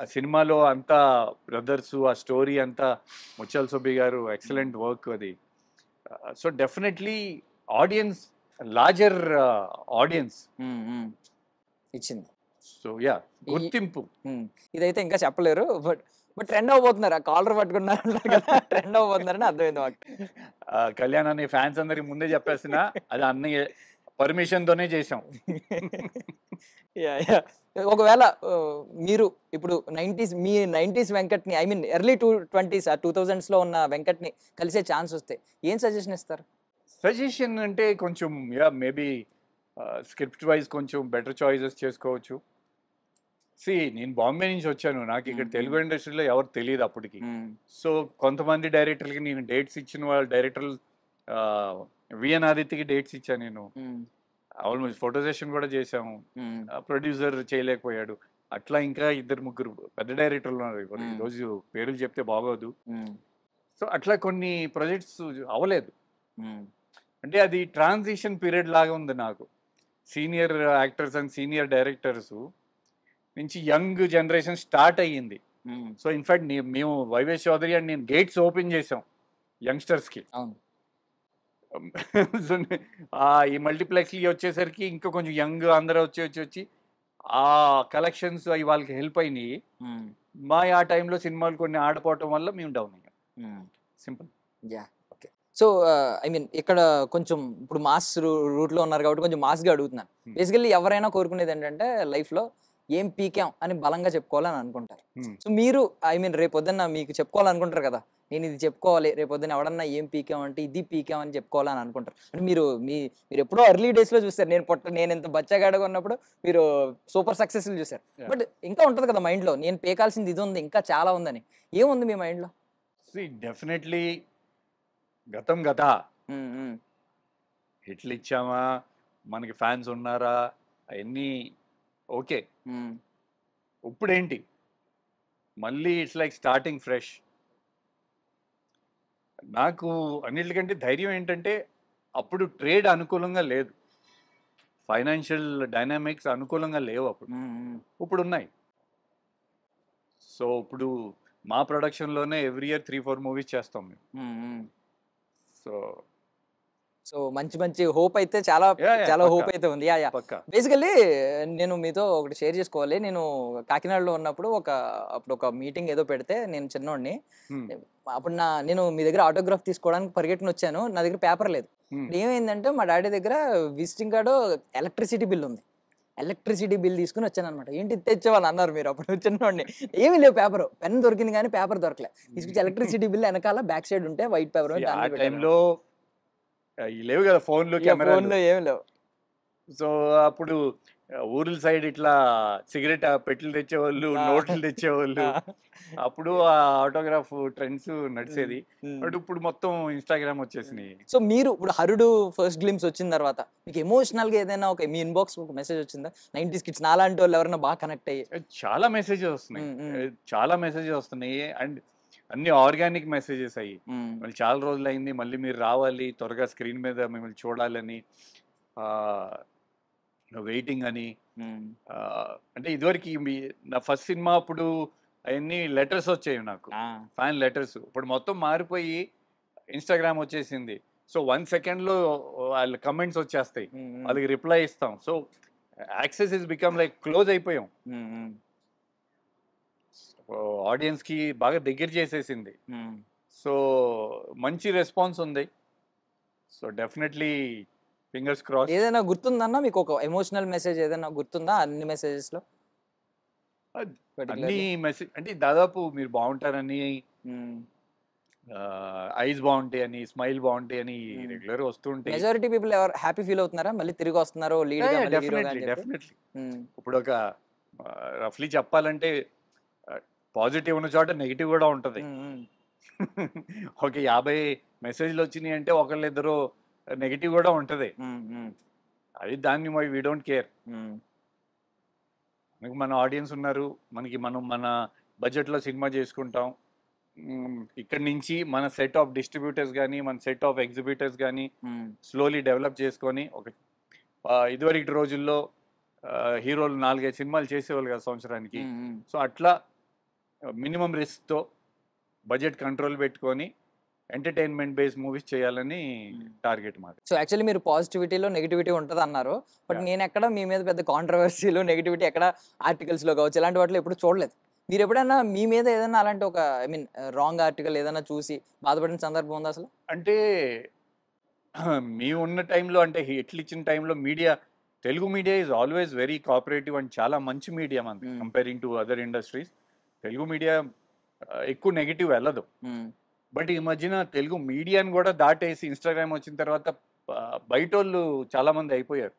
S3: ఆ సినిమాలో అంతా బ్రదర్స్, ఆ స్టోరీ అంతా ముత్యాల సుబ్బి గారు ఎక్సలెంట్ వర్క్ అది. So definitely audience, larger audience
S2: ఇచ్చింది.
S3: సో యా, గుర్తింపు.
S2: ఇదైతే ఇంకా చెప్పలేరు. బట్ ట్రెండ్ అవ్వబోతున్నారు, ఆ కాలర్ పట్టుకున్నారు కదా, ట్రెండ్ అవ్వబోతున్నారని అర్థమైంది మాకు.
S3: కళ్యాణ్ అనే ఫ్యాన్స్ అందరికి ముందే చెప్పేసిన, అది అన్నయ్య పర్మిషన్ తోనే చేసాం.
S2: ఒకవేళ మీరు ఇప్పుడు 90s వెంకట్ని, I mean early 20s 2000s లో ఉన్న వెంకట్ని కలిసే ఛాన్స్ వస్తే ఏం సజెషన్ ఇస్తారు?
S3: సజెషన్ అంటే కొంచెం యా మేబీ స్క్రిప్ట్ వైజ్ కొంచెం బెటర్ చాయిసెస్ చేసుకోవచ్చు. నేను బాంబే నుంచి వచ్చాను, నాకు ఇక్కడ తెలుగు ఇండస్ట్రీలో ఎవరు తెలియదు అప్పటికి. సో కొంతమంది డైరెక్టర్లకి నేను డేట్స్ ఇచ్చిన వాళ్ళ డైరెక్టర్లు, విఎన్ ఆదిత్యకి డేట్స్ ఇచ్చాను నేను. ఆల్మోస్ట్ ఫోటో సెషన్ కూడా చేసాము. ప్రొడ్యూసర్ చేయలేకపోయాడు. అట్లా ఇంకా 2-3 పెద్ద డైరెక్టర్లు ఉన్నారు. ఈరోజు పేర్లు చెప్తే బాగోదు. సో అట్లా కొన్ని ప్రాజెక్ట్స్ అవ్వలేదు. అంటే అది ట్రాన్సిషన్ పీరియడ్ లాగా ఉంది నాకు. Senior actors and senior directors నుంచి యంగ్ జనరేషన్ స్టార్ట్ అయ్యింది. సో ఇన్ఫాక్ట్ మేము వైవేష్ చౌదరి అండ్ నేను గేట్స్ ఓపెన్ చేసాం యంగ్స్టర్స్కి. ఈ మల్టీప్లెక్స్కి వచ్చేసరికి ఇంకా కొంచెం యంగ్ అందరూ వచ్చి ఆ కలెక్షన్స్ అవి వాళ్ళకి హెల్ప్ అయినాయి. ఆ టైంలో సినిమాలు కొన్ని ఆడిపోవటం వల్ల మేము డౌన్ అయ్యాం. Simple.
S2: Okay. So I mean ఇక్కడ కొంచెం ఇప్పుడు మాస్ రూట్లో ఉన్నారు కాబట్టి కొంచెం మాస్గా అడుగుతున్నాను. బేసికల్లీ ఎవరైనా కోరుకునేది ఏంటంటే లైఫ్లో ఏం పీకాం అని బలంగా చెప్పుకోవాలని అనుకుంటారు. సో మీరు ఐ మీన్ రేపొద్దున్న మీకు చెప్పుకోవాలనుకుంటారు కదా, నేను ఇది చెప్పుకోవాలి, రేపొద్దున ఎవడన్నా ఏం పీకాం అంటే ఇది పీకాం అని చెప్పుకోవాలని అనుకుంటారు. అంటే మీరు ఎప్పుడో ఎర్లీ డేస్లో చూస్తారు. నేను ఇంత బచ్చగాడగా ఉన్నప్పుడు మీరు సూపర్ సక్సెస్ఫుల్ చూసారు. బట్ ఇంకా ఉంటుంది కదా మైండ్లో, నేను పీకాల్సింది ఇది ఉంది, ఇంకా చాలా ఉందని. ఏముంది మీ మైండ్లో?
S3: డెఫినెట్లీ గతం గత. హిట్లు ఇచ్చామా, మనకి ఫ్యాన్స్ ఉన్నారా, అవన్నీ ఓకే. ఇప్పుడేంటి మళ్ళీ ఇట్స్ లైక్ స్టార్టింగ్ ఫ్రెష్. నాకు అన్నిటికంటే ధైర్యం ఏంటంటే అప్పుడు ట్రేడ్ అనుకూలంగా లేదు, ఫైనాన్షియల్ డైనామిక్స్ అనుకూలంగా లేవు అప్పుడు. ఇప్పుడు ఉన్నాయి. సో ఇప్పుడు మా ప్రొడక్షన్లోనే ఎవ్రీ ఇయర్ 3-4 మూవీస్ చేస్తాం మేము.
S2: సో మంచి హోప్ అయితే చాలా హోప్ అయితే ఉంది. బేసికల్లీ నేను మీతో ఒకటి షేర్ చేసుకోవాలి. నేను కాకినాడలో ఉన్నప్పుడు అప్పుడు ఒక మీటింగ్ ఏదో పెడితే, నేను చిన్నోడిని, అప్పుడు నేను మీ దగ్గర ఆటోగ్రాఫ్ తీసుకోవడానికి పరిగెట్టుకుని వచ్చాను. నా దగ్గర పేపర్ లేదు. ఏమైందంటే మా డాడీ దగ్గర విజిటింగ్ కార్డు, ఎలక్ట్రిసిటీ బిల్ ఉంది. ఎలక్ట్రిసిటీ బిల్ తీసుకుని వచ్చాను అనమాట. ఏంటి తెచ్చేవాళ్ళు అన్నారు మీరు, అప్పుడు చిన్నోడిని. ఏమీ లేవు, పేపర్ పెన్ దొరికింది కానీ పేపర్ దొరకలే. తీసుకొచ్చి ఎలక్ట్రిసిటీ బిల్ వెనకాల బ్యాక్ సైడ్ ఉంటే వైట్ పేపర్
S3: లేవు కదా ఫోన్లు, కెమెరాలు
S2: ఏమి లేవు.
S3: సో అప్పుడు ఊర్ల సైడ్ ఇట్లా సిగరెట్ పెట్లు తెచ్చేవాళ్ళు, నోట్లు తెచ్చేవాళ్ళు. అప్పుడు ఆ ఆటోగ్రాఫ్ ట్రెండ్స్ నడిచేది. బట్ ఇప్పుడు మొత్తం ఇన్స్టాగ్రామ్ వచ్చేసినాయి.
S2: సో మీరు ఇప్పుడు హరుడు ఫస్ట్ గ్లిమ్స్ వచ్చిన తర్వాత మీకు ఎమోషనల్ గా ఏదైనా ఒక మీ ఇన్బాక్స్ ఒక మెసేజ్ వచ్చిందా? 90s కిడ్స్ నాలాంటి వాళ్ళు ఎవరైనా బాగా కనెక్ట్ అయ్యి?
S3: చాలా మెసేజెస్ వస్తున్నాయి, చాలా మెసేజెస్ వస్తున్నాయి. అండ్ అన్ని ఆర్గానిక్ మెసేజెస్ అయ్యి, మళ్ళీ చాలా రోజులు అయింది, మళ్ళీ మీరు రావాలి, త్వరగా స్క్రీన్ మీద మిమ్మల్ని చూడాలని వెయిటింగ్ అని. అంటే ఇదివరకు నా ఫస్ట్ సినిమా అప్పుడు అవన్నీ లెటర్స్ వచ్చాయి నాకు, ఫ్యాన్ లెటర్స్. ఇప్పుడు మొత్తం మారిపోయి ఇన్స్టాగ్రామ్ వచ్చేసింది. సో 1 సెకండ్లో వాళ్ళ కమెంట్స్ వచ్చేస్తాయి, వాళ్ళకి రిప్లై ఇస్తాం. So access is become like close అయిపోయాం, ఆడియన్స్కి బాగా దగ్గర చేసేసింది. సో మంచి రెస్పాన్స్ ఉంది. So definitely fingers cross.
S2: ఏదైనా గుర్తుందన్నా మీకు ఒక ఎమోషనల్ మెసేజ్ ఏదైనా గుర్తుందా అన్ని మెసేజెస్ లో?
S3: అన్ని మెసేజ్ అంటే దాదాపు మీరు బాగుంటారని, ఐస్ బాగుంటాయి అని, స్మైల్ బాగుంటాయి అని రెగ్యులర్ వస్తుంటాయి.
S2: మెజారిటీ పీపుల్ ఎవరు హ్యాపీ ఫీల్ అవుతున్నారా మళ్ళీ తిరిగి వస్తున్నారు లీడ్ గా?
S3: డెఫినెట్లీ. ఇప్పుడు ఒక రఫ్లీ చెప్పాలంటే పాజిటివ్ ఉన్న చోట నెగిటివ్ కూడా ఉంటది. ఒక 50 మెసేజ్లు వచ్చినాయి అంటే ఒకళ్ళిద్దరు నెగిటివ్ కూడా ఉంటది. అది దాన్ని వీ డోంట్ కేర్. మనకి మన ఆడియన్స్ ఉన్నారు, మనం మన బడ్జెట్లో సినిమా చేసుకుంటాం. ఇక్కడ నుంచి మన సెట్ ఆఫ్ డిస్ట్రిబ్యూటర్స్ కానీ, మన సెట్ ఆఫ్ ఎగ్జిబిటర్స్ కానీ స్లోలీ డెవలప్ చేసుకొని, ఒక ఇదివరకు రోజుల్లో హీరోలు 4-5 సినిమాలు చేసేవాళ్ళు కదా సంవత్సరానికి. సో అట్లా మినిమం రిస్క్తో బడ్జెట్ కంట్రోల్ పెట్టుకొని ఎంటర్టైన్మెంట్ బేస్డ్ మూవీస్ చేయాలని టార్గెట్ మాది.
S2: సో యాక్చువల్లీ మీరు పాజిటివిటీలో నెగిటివిటీ ఉంటుంది అన్నారు, బట్ నేను ఎక్కడ మీ మీద పెద్ద కాంట్రవర్సీలు నెగిటివిటీ ఎక్కడ ఆర్టికల్స్లో కావచ్చు ఇలాంటి వాటిలో ఎప్పుడు చూడలేదు. మీరు ఎప్పుడైనా మీ మీద ఏదైనా అలాంటి ఒక రాంగ్ ఆర్టికల్ ఏదైనా చూసి బాధపడిన సందర్భం ఉందా అసలు?
S3: అంటే మీ ఉన్న టైంలో, అంటే హిట్లు ఇచ్చిన టైంలో Telugu media is always very cooperative and చాలా మంచి మీడియా మనది comparing to other industries. Telugu media ఎక్కువ నెగిటివ్ వెళ్ళదు. బట్ ఈ మధ్యన తెలుగు మీడియాని కూడా దాటేసి ఇన్స్టాగ్రామ్ వచ్చిన తర్వాత బయట వాళ్ళు చాలా మంది అయిపోయారు.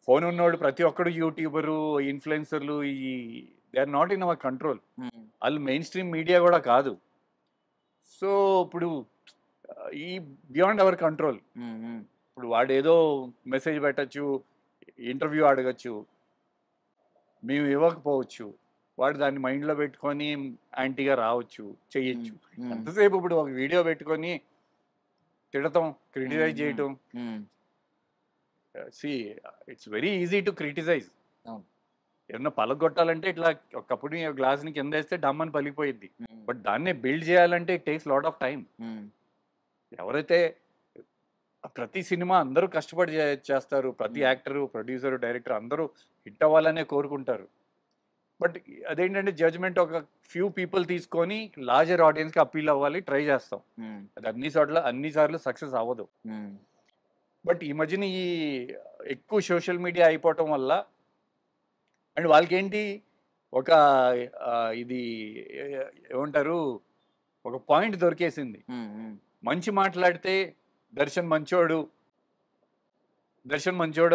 S3: ఫోన్ ఉన్నవాడు ప్రతి ఒక్కడు యూట్యూబరు, ఇన్ఫ్లుయెన్సర్లు, they are not in our control. వాళ్ళు మెయిన్ స్ట్రీమ్ మీడియా కూడా కాదు. సో ఇప్పుడు ఈ బియాండ్ అవర్ కంట్రోల్. ఇప్పుడు వాడు ఏదో మెసేజ్ పెట్టచ్చు, ఇంటర్వ్యూ అడగచ్చు, మేము ఇవ్వకపోవచ్చు, వాడు దాన్ని మైండ్లో పెట్టుకొని యాంటీగా రావచ్చు, చెయ్యొచ్చు. ఎంతసేపు ఇప్పుడు ఒక వీడియో పెట్టుకొని తిడతాం, క్రిటిసైజ్ చేయటం. It's very easy to criticize. ఏమన్నా పలగొట్టాలంటే ఇట్లా ఒకప్పుడు గ్లాస్ని కింద వేస్తే డమ్మని పలిగిపోయింది. బట్ దాన్నే బిల్డ్ చేయాలంటే it takes lot of time. ఎవరైతే ప్రతి సినిమా అందరూ కష్టపడి చేస్తారు, ప్రతి యాక్టరు, ప్రొడ్యూసరు, డైరెక్టర్ అందరూ హిట్ అవ్వాలనే కోరుకుంటారు. బట్ అదేంటంటే జడ్జ్మెంట్ ఒక ఫ్యూ పీపుల్ తీసుకొని లార్జర్ ఆడియన్స్కి అప్పీల్ అవ్వాలి ట్రై చేస్తాం. అది అన్నిసార్లు సక్సెస్ అవ్వదు. బట్ ఈ మధ్యన ఈ ఎక్కువ సోషల్ మీడియా అయిపోవటం వల్ల, అండ్ వాళ్ళకి ఏంటి ఒక ఇది ఏమంటారు, ఒక పాయింట్ దొరికేసింది. మంచి మాట్లాడితే దర్శన్ మంచోడు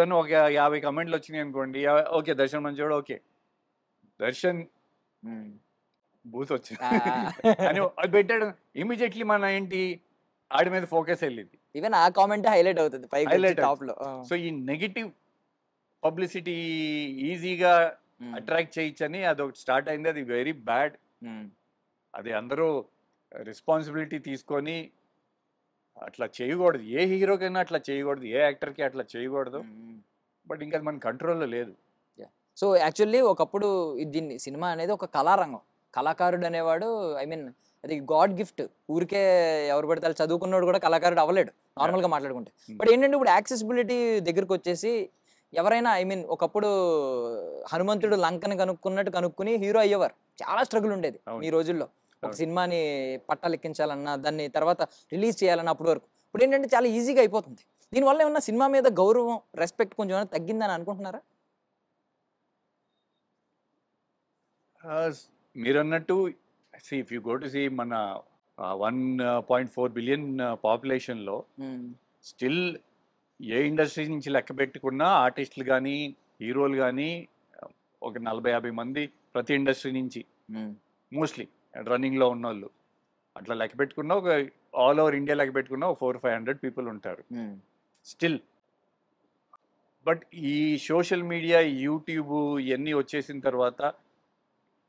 S3: అని ఒక 50 కమెంట్లు వచ్చినాయి అనుకోండి, ఓకే దర్శన్ మంచోడు, ఓకే దర్శన్ బూత్ వచ్చింది అని అది పెట్టాడు. ఇమీడియట్లీ మన ఏంటి ఆడి మీద ఫోకస్ వెళ్ళింది.
S2: ఈవెన్ ఆ కామెంట్ హైలైట్ అవుతుంది, టాప్ లో.
S3: సో ఈ నెగిటివ్ పబ్లిసిటీ ఈజీగా అట్రాక్ట్ చేయొచ్చని అదొకటి స్టార్ట్ అయింది. అది వెరీ బ్యాడ్. అది అందరూ రెస్పాన్సిబిలిటీ తీసుకొని అట్లా చేయకూడదు. ఏ హీరోకైనా అట్లా చేయకూడదు, ఏ యాక్టర్కి అట్లా చేయకూడదు. బట్ ఇంకా మన కంట్రోల్లో లేదు.
S2: సో యాక్చువల్లీ ఒకప్పుడు దీన్ని సినిమా అనేది ఒక కళారంగం, కళాకారుడు అనేవాడు అది గాడ్ గిఫ్ట్. ఊరికే ఎవరు పడితే వాళ్ళు చదువుకున్నాడు కూడా కళాకారుడు అవ్వలేడు నార్మల్గా మాట్లాడుకుంటే. బట్ ఏంటంటే ఇప్పుడు యాక్సెసిబిలిటీ దగ్గరికి వచ్చేసి ఎవరైనా ఒకప్పుడు హనుమంతుడు లంకని కనుక్కుని హీరో అయ్యేవారు. చాలా స్ట్రగుల్ ఉండేది ఈ రోజుల్లో. ఒక సినిమాని పట్టాలెక్కించాలన్నా, దాన్ని తర్వాత రిలీజ్ చేయాలన్నా అప్పటి వరకు. ఇప్పుడు ఏంటంటే చాలా ఈజీగా అయిపోతుంది. దీనివల్ల ఏమన్నా సినిమా మీద గౌరవం, రెస్పెక్ట్ కొంచెం ఏమైనా తగ్గిందని అనుకుంటున్నారా?
S3: మీరు అన్నట్టు if you go to see మన 1.4 బిలియన్ పాపులేషన్లో స్టిల్ ఏ ఇండస్ట్రీ నుంచి లెక్క పెట్టుకున్నా ఆర్టిస్టులు కానీ, హీరోలు కానీ ఒక 40-50 మంది ప్రతి ఇండస్ట్రీ నుంచి మోస్ట్లీ రన్నింగ్లో ఉన్న వాళ్ళు అట్లా లెక్క పెట్టుకున్న ఒక ఆల్ ఓవర్ ఇండియా లెక్క పెట్టుకున్న ఒక 400-500 పీపుల్ ఉంటారు స్టిల్. బట్ ఈ సోషల్ మీడియా యూట్యూబ్ ఇవన్నీ వచ్చేసిన తర్వాత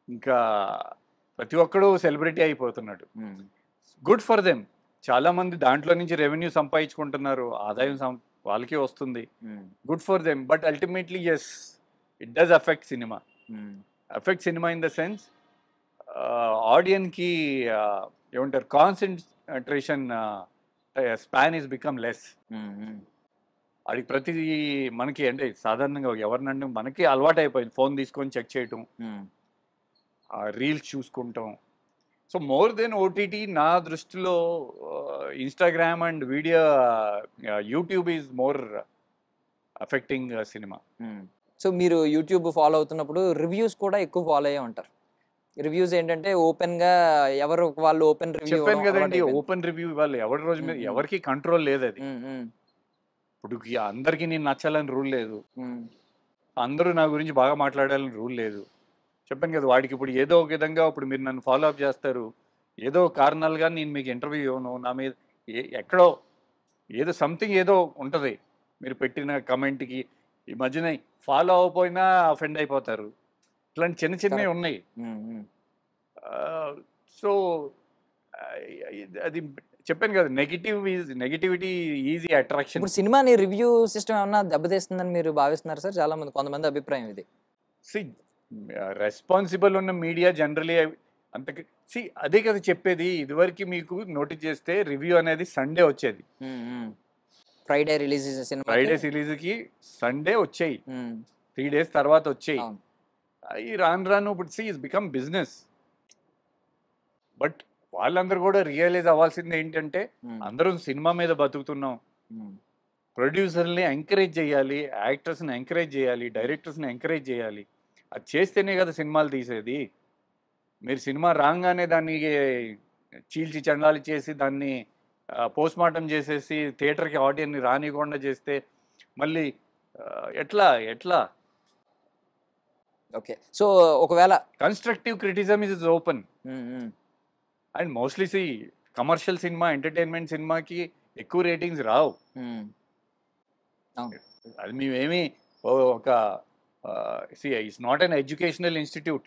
S3: ఇంకా ప్రతి ఒక్కడు సెలబ్రిటీ అయిపోతున్నాడు. గుడ్ ఫర్ దెమ్, చాలా మంది దాంట్లో నుంచి రెవెన్యూ సంపాదించుకుంటున్నారు, ఆదాయం వాళ్ళకి వస్తుంది, good for them. But ultimately yes, it does affect cinema. Affect cinema in the sense ఆడియన్కి ఏమంటారు, concentration span is become less. అది ప్రతి మనకి అంటే సాధారణంగా ఎవరినంటే మనకి అలవాటు అయిపోయింది ఫోన్ తీసుకొని చెక్ చేయటం, రీల్స్ చూసుకుంటాం. సో మోర్ దెన్ ఓటీటీ నా దృష్టిలో Instagram and video YouTube is more affecting cinema.
S2: So మీరు యూట్యూబ్ ఫాలో అవుతున్నప్పుడు రివ్యూస్ కూడా ఎక్కువ ఫాలో అయ్యే ఉంటారు. రివ్యూస్ ఏంటంటే ఓపెన్ గా ఎవరు వాళ్ళు ఓపెన్ రివ్యూ
S3: చెప్పాను కదండి, ఓపెన్ రివ్యూ ఇవ్వాలి. ఎవరి రోజు మీద ఎవరికి కంట్రోల్ లేదు. అది ఇప్పుడు అందరికీ నేను నచ్చాలని రూల్ లేదు, అందరూ నా గురించి బాగా మాట్లాడాలని రూల్ లేదు. చెప్పాను కదా, వాడికి ఇప్పుడు ఏదో ఒక విధంగా ఇప్పుడు మీరు నన్ను ఫాలో అప్ చేస్తారు, ఏదో కారణాలుగా నేను మీకు ఇంటర్వ్యూ ఇవ్వను, నా మీద ఎక్కడో ఏదో సంథింగ్ ఏదో ఉంటుంది మీరు పెట్టిన కమెంట్కి. ఈ మధ్యన ఫాలో అవ్వకపోయినా అఫెండ్ అయిపోతారు, ఇట్లాంటి చిన్న చిన్నవి ఉన్నాయి. సో అది చెప్పాను కదా, నెగిటివిటీ ఈజీ అట్రాక్షన్.
S2: ఇప్పుడు సినిమాని రివ్యూ సిస్టమ్ ఏమన్నా దెబ్బతీస్తుందని మీరు భావిస్తున్నారు సార్? చాలా మంది కొంతమంది అభిప్రాయం ఇది.
S3: రెస్పాన్సిబుల్ ఉన్న మీడియా జనరలీ అంతకి అదే కదా చెప్పేది. ఇదివరకు మీకు నోటీస్ చేస్తే రివ్యూ అనేది సండే వచ్చేది,
S2: ఫ్రైడే
S3: రిలీజ్కి సండే వచ్చాయి, 3 days తర్వాత వచ్చాయి. ఈ రాను ఇప్పుడు ఇస్ బికమ్ బిజినెస్. బట్ వాళ్ళందరూ కూడా రియలైజ్ అవ్వాల్సింది ఏంటంటే అందరం సినిమా మీద బతుకుతున్నాం. ప్రొడ్యూసర్ని ఎంకరేజ్ చేయాలి, యాక్టర్స్ని ఎంకరేజ్ చేయాలి, డైరెక్టర్స్ని ఎంకరేజ్ చేయాలి. అది చేస్తేనే కదా సినిమాలు తీసేది. మీరు సినిమా రాగానే దాన్ని చీల్చి చండాలి చేసి దాన్ని పోస్ట్ మార్టం చేసేసి థియేటర్కి ఆడియన్ని రానివ్వకుండా చేస్తే మళ్ళీ ఎట్లా
S2: ఓకే. సో ఒకవేళ
S3: constructive criticism is open and mostly commercial cinema, entertainment సినిమాకి ఎక్కువ రేటింగ్స్ రావు. అది మేమేమి ఒక it's not an educational institute.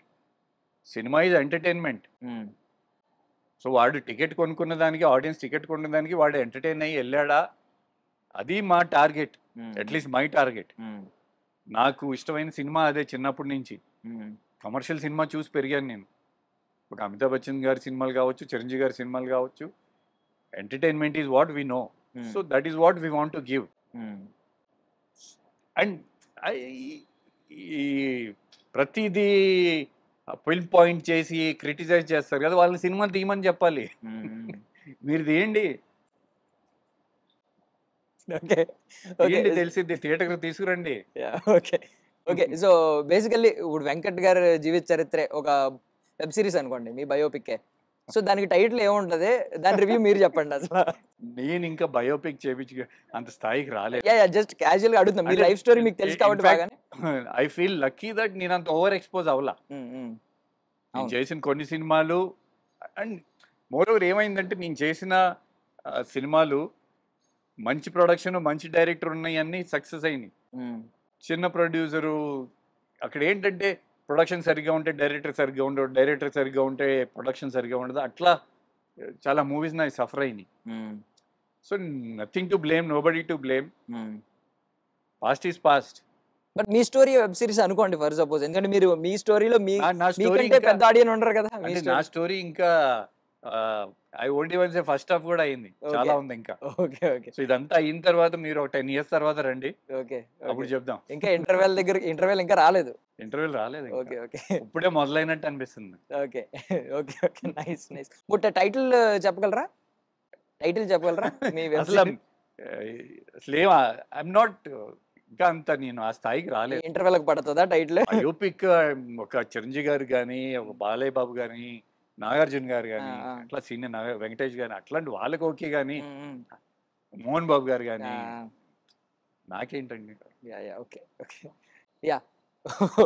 S3: Cinema is entertainment. So వాడు టికెట్ కొనుక్కున్న దానికి, ఆడియన్స్ టికెట్ కొన్న దానికి వాడు ఎంటర్టైన్ అయ్యి వెళ్ళాడా, అది మా టార్గెట్, అట్లీస్ట్ మై టార్గెట్. నాకు ఇష్టమైన సినిమా అదే చిన్నప్పటి నుంచి. కమర్షియల్ సినిమా చూసి పెరిగాను నేను. ఒక అమితాబ్ బచ్చన్ గారి సినిమాలు కావచ్చు, చిరంజీవి గారి సినిమాలు కావచ్చు, entertainment is what we know. So that is what we want to give. And ఈ ప్రతిదీ ఫిల్మ్ పాయింట్ చేసి క్రిటిసైజ్ చేస్తారు కదా, వాళ్ళని సినిమా తీయమని చెప్పాలి. మీరు తీయండి, తెలిసింది థియేటర్ తీసుకురండి.
S2: ఓకే. సో బేసికల్లీ ఇప్పుడు వెంకట్ గారి జీవిత చరిత్రే ఒక వెబ్ సిరీస్ అనుకోండి, మీ బయోపిక్. సో దానికి టైటిల్ ఏముంటది, దాని రివ్యూ మీరు చెప్పండి. అసలు
S3: నేను ఇంకా బయోపిక్ చేపించి అంత స్థాయికి రాలేదు.
S2: జస్ట్ క్యాజువల్ గా అడుగుతున్నా, మీ లైఫ్ స్టోరీ మీకు తెలుసు కాబట్టి బాగానే.
S3: ఐ ఫీల్ లక్కీ దట్ నేను అంత ఓవర్ ఎక్స్పోజ్ అవ్వలా. నేను చేసిన కొన్ని సినిమాలు అండ్ మోర్ ఓవర్ ఏమైందంటే నేను చేసిన సినిమాలు మంచి ప్రొడక్షన్, మంచి డైరెక్టర్ ఉన్నాయి, అన్ని సక్సెస్ అయినాయి. చిన్న ప్రొడ్యూసరు అక్కడ ఏంటంటే ప్రొడక్షన్ సరిగ్గా ఉంటే డైరెక్టర్ సరిగ్గా ఉండదు, డైరెక్టర్ సరిగ్గా ఉంటే ప్రొడక్షన్ సరిగ్గా ఉండదు. అట్లా చాలా మూవీస్ నాకు సఫర్ అయినాయి. So nothing to blame, nobody to blame, past is past.
S2: But me story web series అనుకోండి ఫర్ సపోజ్, ఎందుకంటే మీరు మీ స్టోరీలో
S3: నా స్టోరీ
S2: పెద్ద ఆడియన్స్ ఉండరు కదా.
S3: నా స్టోరీ ఇంకా I only one say first half కూడా అయింది, చాలా ఉంది ఇంకా.
S2: ఓకే. సో
S3: ఇదంతా అయిన తర్వాత మీరు ఒక 10 years తర్వాత రండి,
S2: ఓకే,
S3: అప్పుడు చెప్దాం.
S2: ఇంకా ఇంటర్వెల్ ఇంకా రాలేదు.
S3: ఇంటర్వ్యూలు రాలేదు,
S2: ఓకే.
S3: ఇప్పుడే మొదలైనట్టు అనిపిస్తుంది.
S2: ఓకే. నైస్. బట్ టైటిల్ చెప్పగలరా? మీ
S3: అసలు ఐఎమ్ నాట్ ఇంకా అంత నేను ఆ స్థాయికి రాలేదు.
S2: ఇంటర్వెల్కి పడుతుందా టైటిల్?
S3: బయోపిక్ ఒక చిరంజీవి గారు కానీ, ఒక బాలయ్య బాబు కానీ, నాగార్జున గారు కానీ, అట్లా సీనియర్ వెంకటేష్ గాని, అట్లాంటి వాళ్ళకి ఓకే కానీ, మోహన్ బాబు గారు కానీ, నాకేంటండి.
S2: Okay. Yeah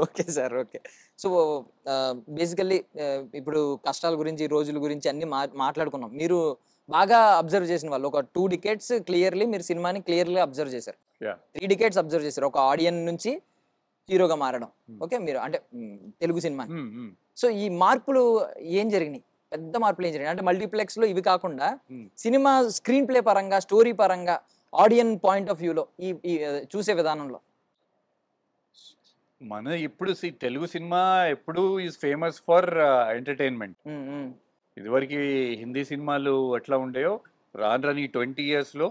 S2: okay sir okay. So basically ఇప్పుడు కష్టాల గురించి రోజుల గురించి అన్ని మాట్లాడుకున్నాం. మీరు బాగా అబ్జర్వ్ చేసిన వాళ్ళు ఒక 2 డికేట్స్ క్లియర్లీ మీరు సినిమాని క్లియర్లీ అబ్జర్వ్ చేశారు. 3 డికేట్స్ అబ్జర్వ్ చేశారు ఒక ఆడియన్ నుంచి హీరోగా మారడం. ఓకే మీరు అంటే తెలుగు సినిమాని. సో ఈ మార్పులు ఏం జరిగినాయి? పెద్ద మార్పులు ఏం జరిగినాయి? అంటే మల్టీప్లెక్స్ లో ఇవి కాకుండా సినిమా స్క్రీన్ ప్లే పరంగా స్టోరీ పరంగా ఆడియన్ పాయింట్ ఆఫ్ వ్యూలో ఈ చూసే విధానంలో
S3: మన ఇప్పుడు తెలుగు సినిమా ఎప్పుడు ఈజ్ ఫేమస్ ఫర్ ఎంటర్టైన్మెంట్. ఇదివరకు హిందీ సినిమాలు ఎట్లా ఉండేయో రాని 20 years లో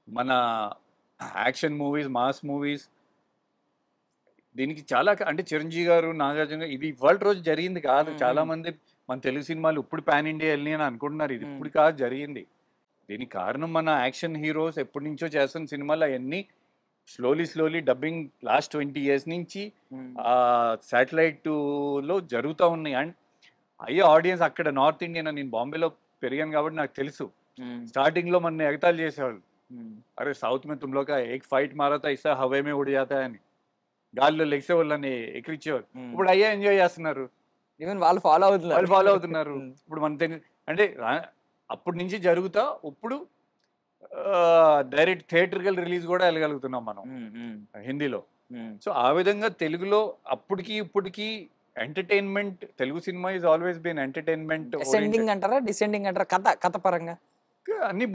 S3: మన యాక్షన్ మూవీస్, మాస్ మూవీస్ దీనికి చాలా అంటే చిరంజీవి గారు, నాగార్జున ఇది ఇవాళ రోజు జరిగింది కాదు. చాలా మంది మన తెలుగు సినిమాలు ఇప్పుడు పాన్ ఇండియా వెళ్ళి అని అనుకుంటున్నారు. ఇది ఇప్పుడు కాదు జరిగింది. దీనికి కారణం మన యాక్షన్ హీరోస్ ఎప్పటి నుంచో చేస్తున్న సినిమాలు అవన్నీ స్లోలీ డబ్బింగ్ లాస్ట్ 20 years నుంచి శాటిలైట్ లో జరుగుతూ ఉన్నాయి. అండ్ అయ్యే ఆడియన్స్ అక్కడ నార్త్ ఇండియన్, నేను బాంబేలో పెరిగాను కాబట్టి నాకు తెలుసు. స్టార్టింగ్ లో మన ఎగతాలు చేసేవాళ్ళు, అరే సౌత్ మే తుమ్ లోగ్ ఏక్ ఫైట్ మారాతా ఇస్సా హవే మే ఉడి జాతా అని గాల్లో లెగ్సే వాళ్ళని ఎక్కిరించేవారు. ఇప్పుడు అయ్యే ఎంజాయ్ చేస్తున్నారు,
S2: ఈవెన్ వాళ్ళు ఫాలో
S3: అవుతున్నారు. ఇప్పుడు మన అంటే అప్పటి నుంచి జరుగుతా ఇప్పుడు డైరెక్ట్ థియేటర్కల్ రిలీజ్ కూడా వెళ్ళగలుగుతున్నాం మనం హిందీలో. సో ఆ విధంగా తెలుగులో అప్పటికి ఇప్పటికి ఎంటర్టైన్మెంట్, తెలుగు సినిమా is always been entertainment.
S2: Ascending అంటారా డిసెండింగ్ అంటారా? కథ పరంగా
S3: అన్ని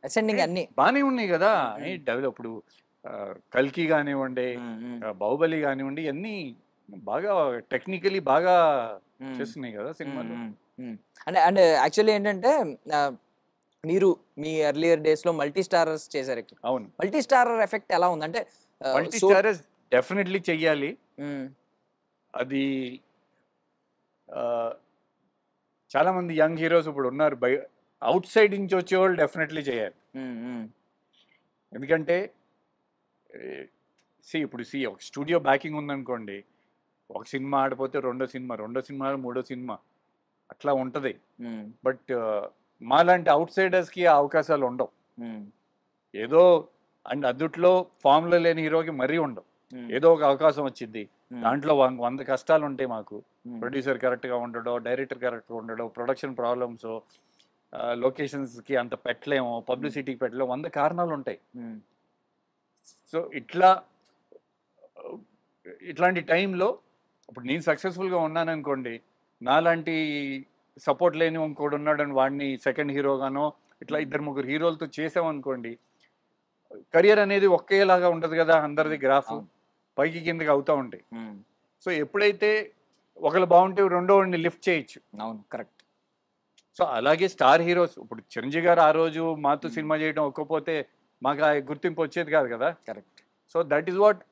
S2: అసెండింగ్ అన్ని
S3: బాగానే ఉన్నాయి కదా. డెవలప్ ఇప్పుడు కల్కి కానివ్వండి, బాహుబలి కానివ్వండి, అన్ని బాగా టెక్నికలీ బాగా చేస్తున్నాయి కదా సినిమాలు.
S2: అంటే యాక్చువల్లీ ఏంటంటే మీరు మీ ఎర్లియర్ డేస్ లో మల్టీ స్టారర్స్ చేశారు.
S3: అవును,
S2: మల్టీ స్టారర్ ఎఫెక్ట్ ఎలా ఉంది? అంటే
S3: మల్టీ స్టారర్స్ డెఫినెట్లీ చెయ్యాలి. అది చాలా మంది యంగ్ హీరోస్ ఇప్పుడు ఉన్నారు, అవుట్ సైడ్ నుంచి వచ్చేవాళ్ళు డెఫినెట్లీ చేయాలి. ఎందుకంటే ఇప్పుడు ఒక స్టూడియో బ్యాకింగ్ ఉందనుకోండి, ఒక సినిమా ఆడిపోతే రెండో సినిమా మూడో సినిమా అట్లా ఉంటుంది. బట్ మాలాంటి అవుట్ సైడర్స్కి ఆ అవకాశాలు ఉండవు. ఏదో అండ్ అదుట్లో ఫామ్లో లేని హీరోకి మరీ ఉండవు. ఏదో ఒక అవకాశం వచ్చింది, దాంట్లో 100 కష్టాలు ఉంటాయి మాకు. ప్రొడ్యూసర్ కరెక్ట్గా ఉండడం, డైరెక్టర్ కరెక్ట్గా ఉండడం, ప్రొడక్షన్ ప్రాబ్లమ్స్, లొకేషన్స్కి అంత పెట్టలేము, పబ్లిసిటీకి పెట్టలేము, 100 కారణాలు ఉంటాయి. సో ఇట్లాంటి టైంలో ఇప్పుడు నేను సక్సెస్ఫుల్గా ఉన్నాను అనుకోండి, నాలాంటి సపోర్ట్ లేని ఇంకోటి ఉన్నాడని వాడిని సెకండ్ హీరోగానో ఇట్లా 2-3 హీరోలతో చేసామనుకోండి, కెరియర్ అనేది ఒకేలాగా ఉండదు కదా. అందరిది గ్రాఫ్ పైకి కిందకి అవుతూ ఉంటాయి. సో ఎప్పుడైతే ఒకళ్ళు బాగుంటే రెండో వాడిని లిఫ్ట్ చేయొచ్చు.
S2: అవును, కరెక్ట్.
S3: సో అలాగే స్టార్ హీరోస్, ఇప్పుడు చిరంజీవి గారు ఆ రోజు మాతో సినిమా చేయడం ఒక్కపోతే మాకు ఆ గుర్తింపు వచ్చేది కాదు కదా.
S2: Correct.
S3: So that is what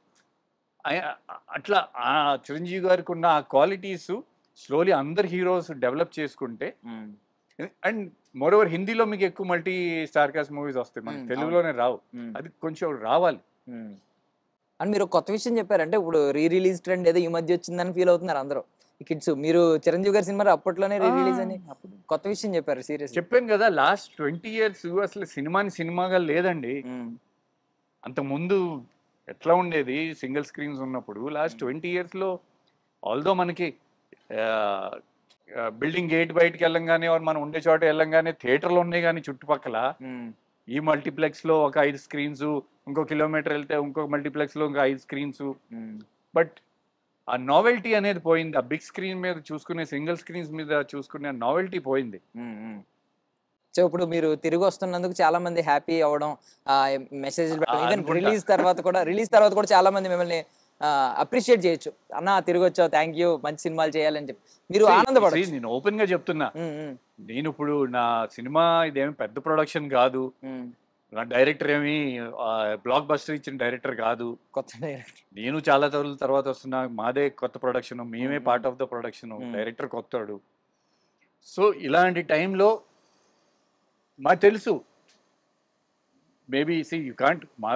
S3: అట్లా ఆ చిరంజీవి గారికి ఉన్న ఆ క్వాలిటీస్ స్లోలీ అందరు హీరోస్ డెవలప్ చేసుకుంటే, అండ్ మోరోవర్ హిందీలో మీకు ఎక్కువ మల్టీ స్టార్ కాస్ట్ మూవీస్ వస్తాయి, మనకి తెలుగులోనే రావు. అది కొంచెం రావాలి.
S2: అండ్ మీరు కొత్త విషయం చెప్పారంటే, ఇప్పుడు రిలీజ్ ట్రెండ్ ఏదో ఈ మధ్య వచ్చిందని ఫీల్ అవుతున్నారు అందరూ కిడ్స్. మీరు చిరంజీవి గారి సినిమా అప్పట్లోనే రిలీజ్ అని కొత్త విషయం చెప్పారు. సీరియస్
S3: చెప్పాను కదా, లాస్ట్ 20 years అసలు సినిమాగా లేదండి. అంతకుముందు ఎట్లా ఉండేది, సింగిల్ స్క్రీన్స్ ఉన్నప్పుడు. లాస్ట్ 20 years లో ఆల్దో మనకి బిల్డింగ్ గేట్ బయటకి వెళ్ళంగానే మనం ఉండే చోట వెళ్ళంగానే థియేటర్లు ఉన్నాయి, కానీ చుట్టుపక్కల ఈ మల్టీప్లెక్స్ లో ఒక 5 screens, ఇంకో కిలోమీటర్ వెళ్తే ఇంకో మల్టీప్లెక్స్ లో ఇంకో 5 screens. బట్ ఆ నావెల్టీ అనేది పోయింది. ఆ బిగ్ స్క్రీన్ మీద చూసుకునే, సింగిల్ స్క్రీన్స్ మీద చూసుకునే నావెల్టీ పోయింది.
S2: సో ఇప్పుడు మీరు తిరిగి వస్తున్నందుకు చాలా మంది హ్యాపీ అవ్వడం, మెసేజ్ రిలీజ్ తర్వాత కూడా చాలా మంది మిమ్మల్ని అప్రిషియేట్ చేయొచ్చు. అన్న తిరిగి వచ్చావు, థ్యాంక్ యూ, మంచి సినిమాలు చేయాలని చెప్పి మీరు ఆనందపడచ్చు.
S3: నేను ఓపెన్ గా చెప్తున్నా, నేను ఇప్పుడు నా సినిమా ఇదేమి పెద్ద ప్రొడక్షన్ కాదు, నా డైరెక్టర్ ఏమి బ్లాక్ బస్టర్ ఇచ్చిన డైరెక్టర్ కాదు,
S2: కొత్త డైరెక్టర్.
S3: నేను చాలా తర్వాత వస్తున్నా, మాదే కొత్త ప్రొడక్షన్, మేమే part of the production, director కొత్తాడు. సో ఇలాంటి టైంలో మాకు తెలుసు, మేబీ యూ కాంట్, మా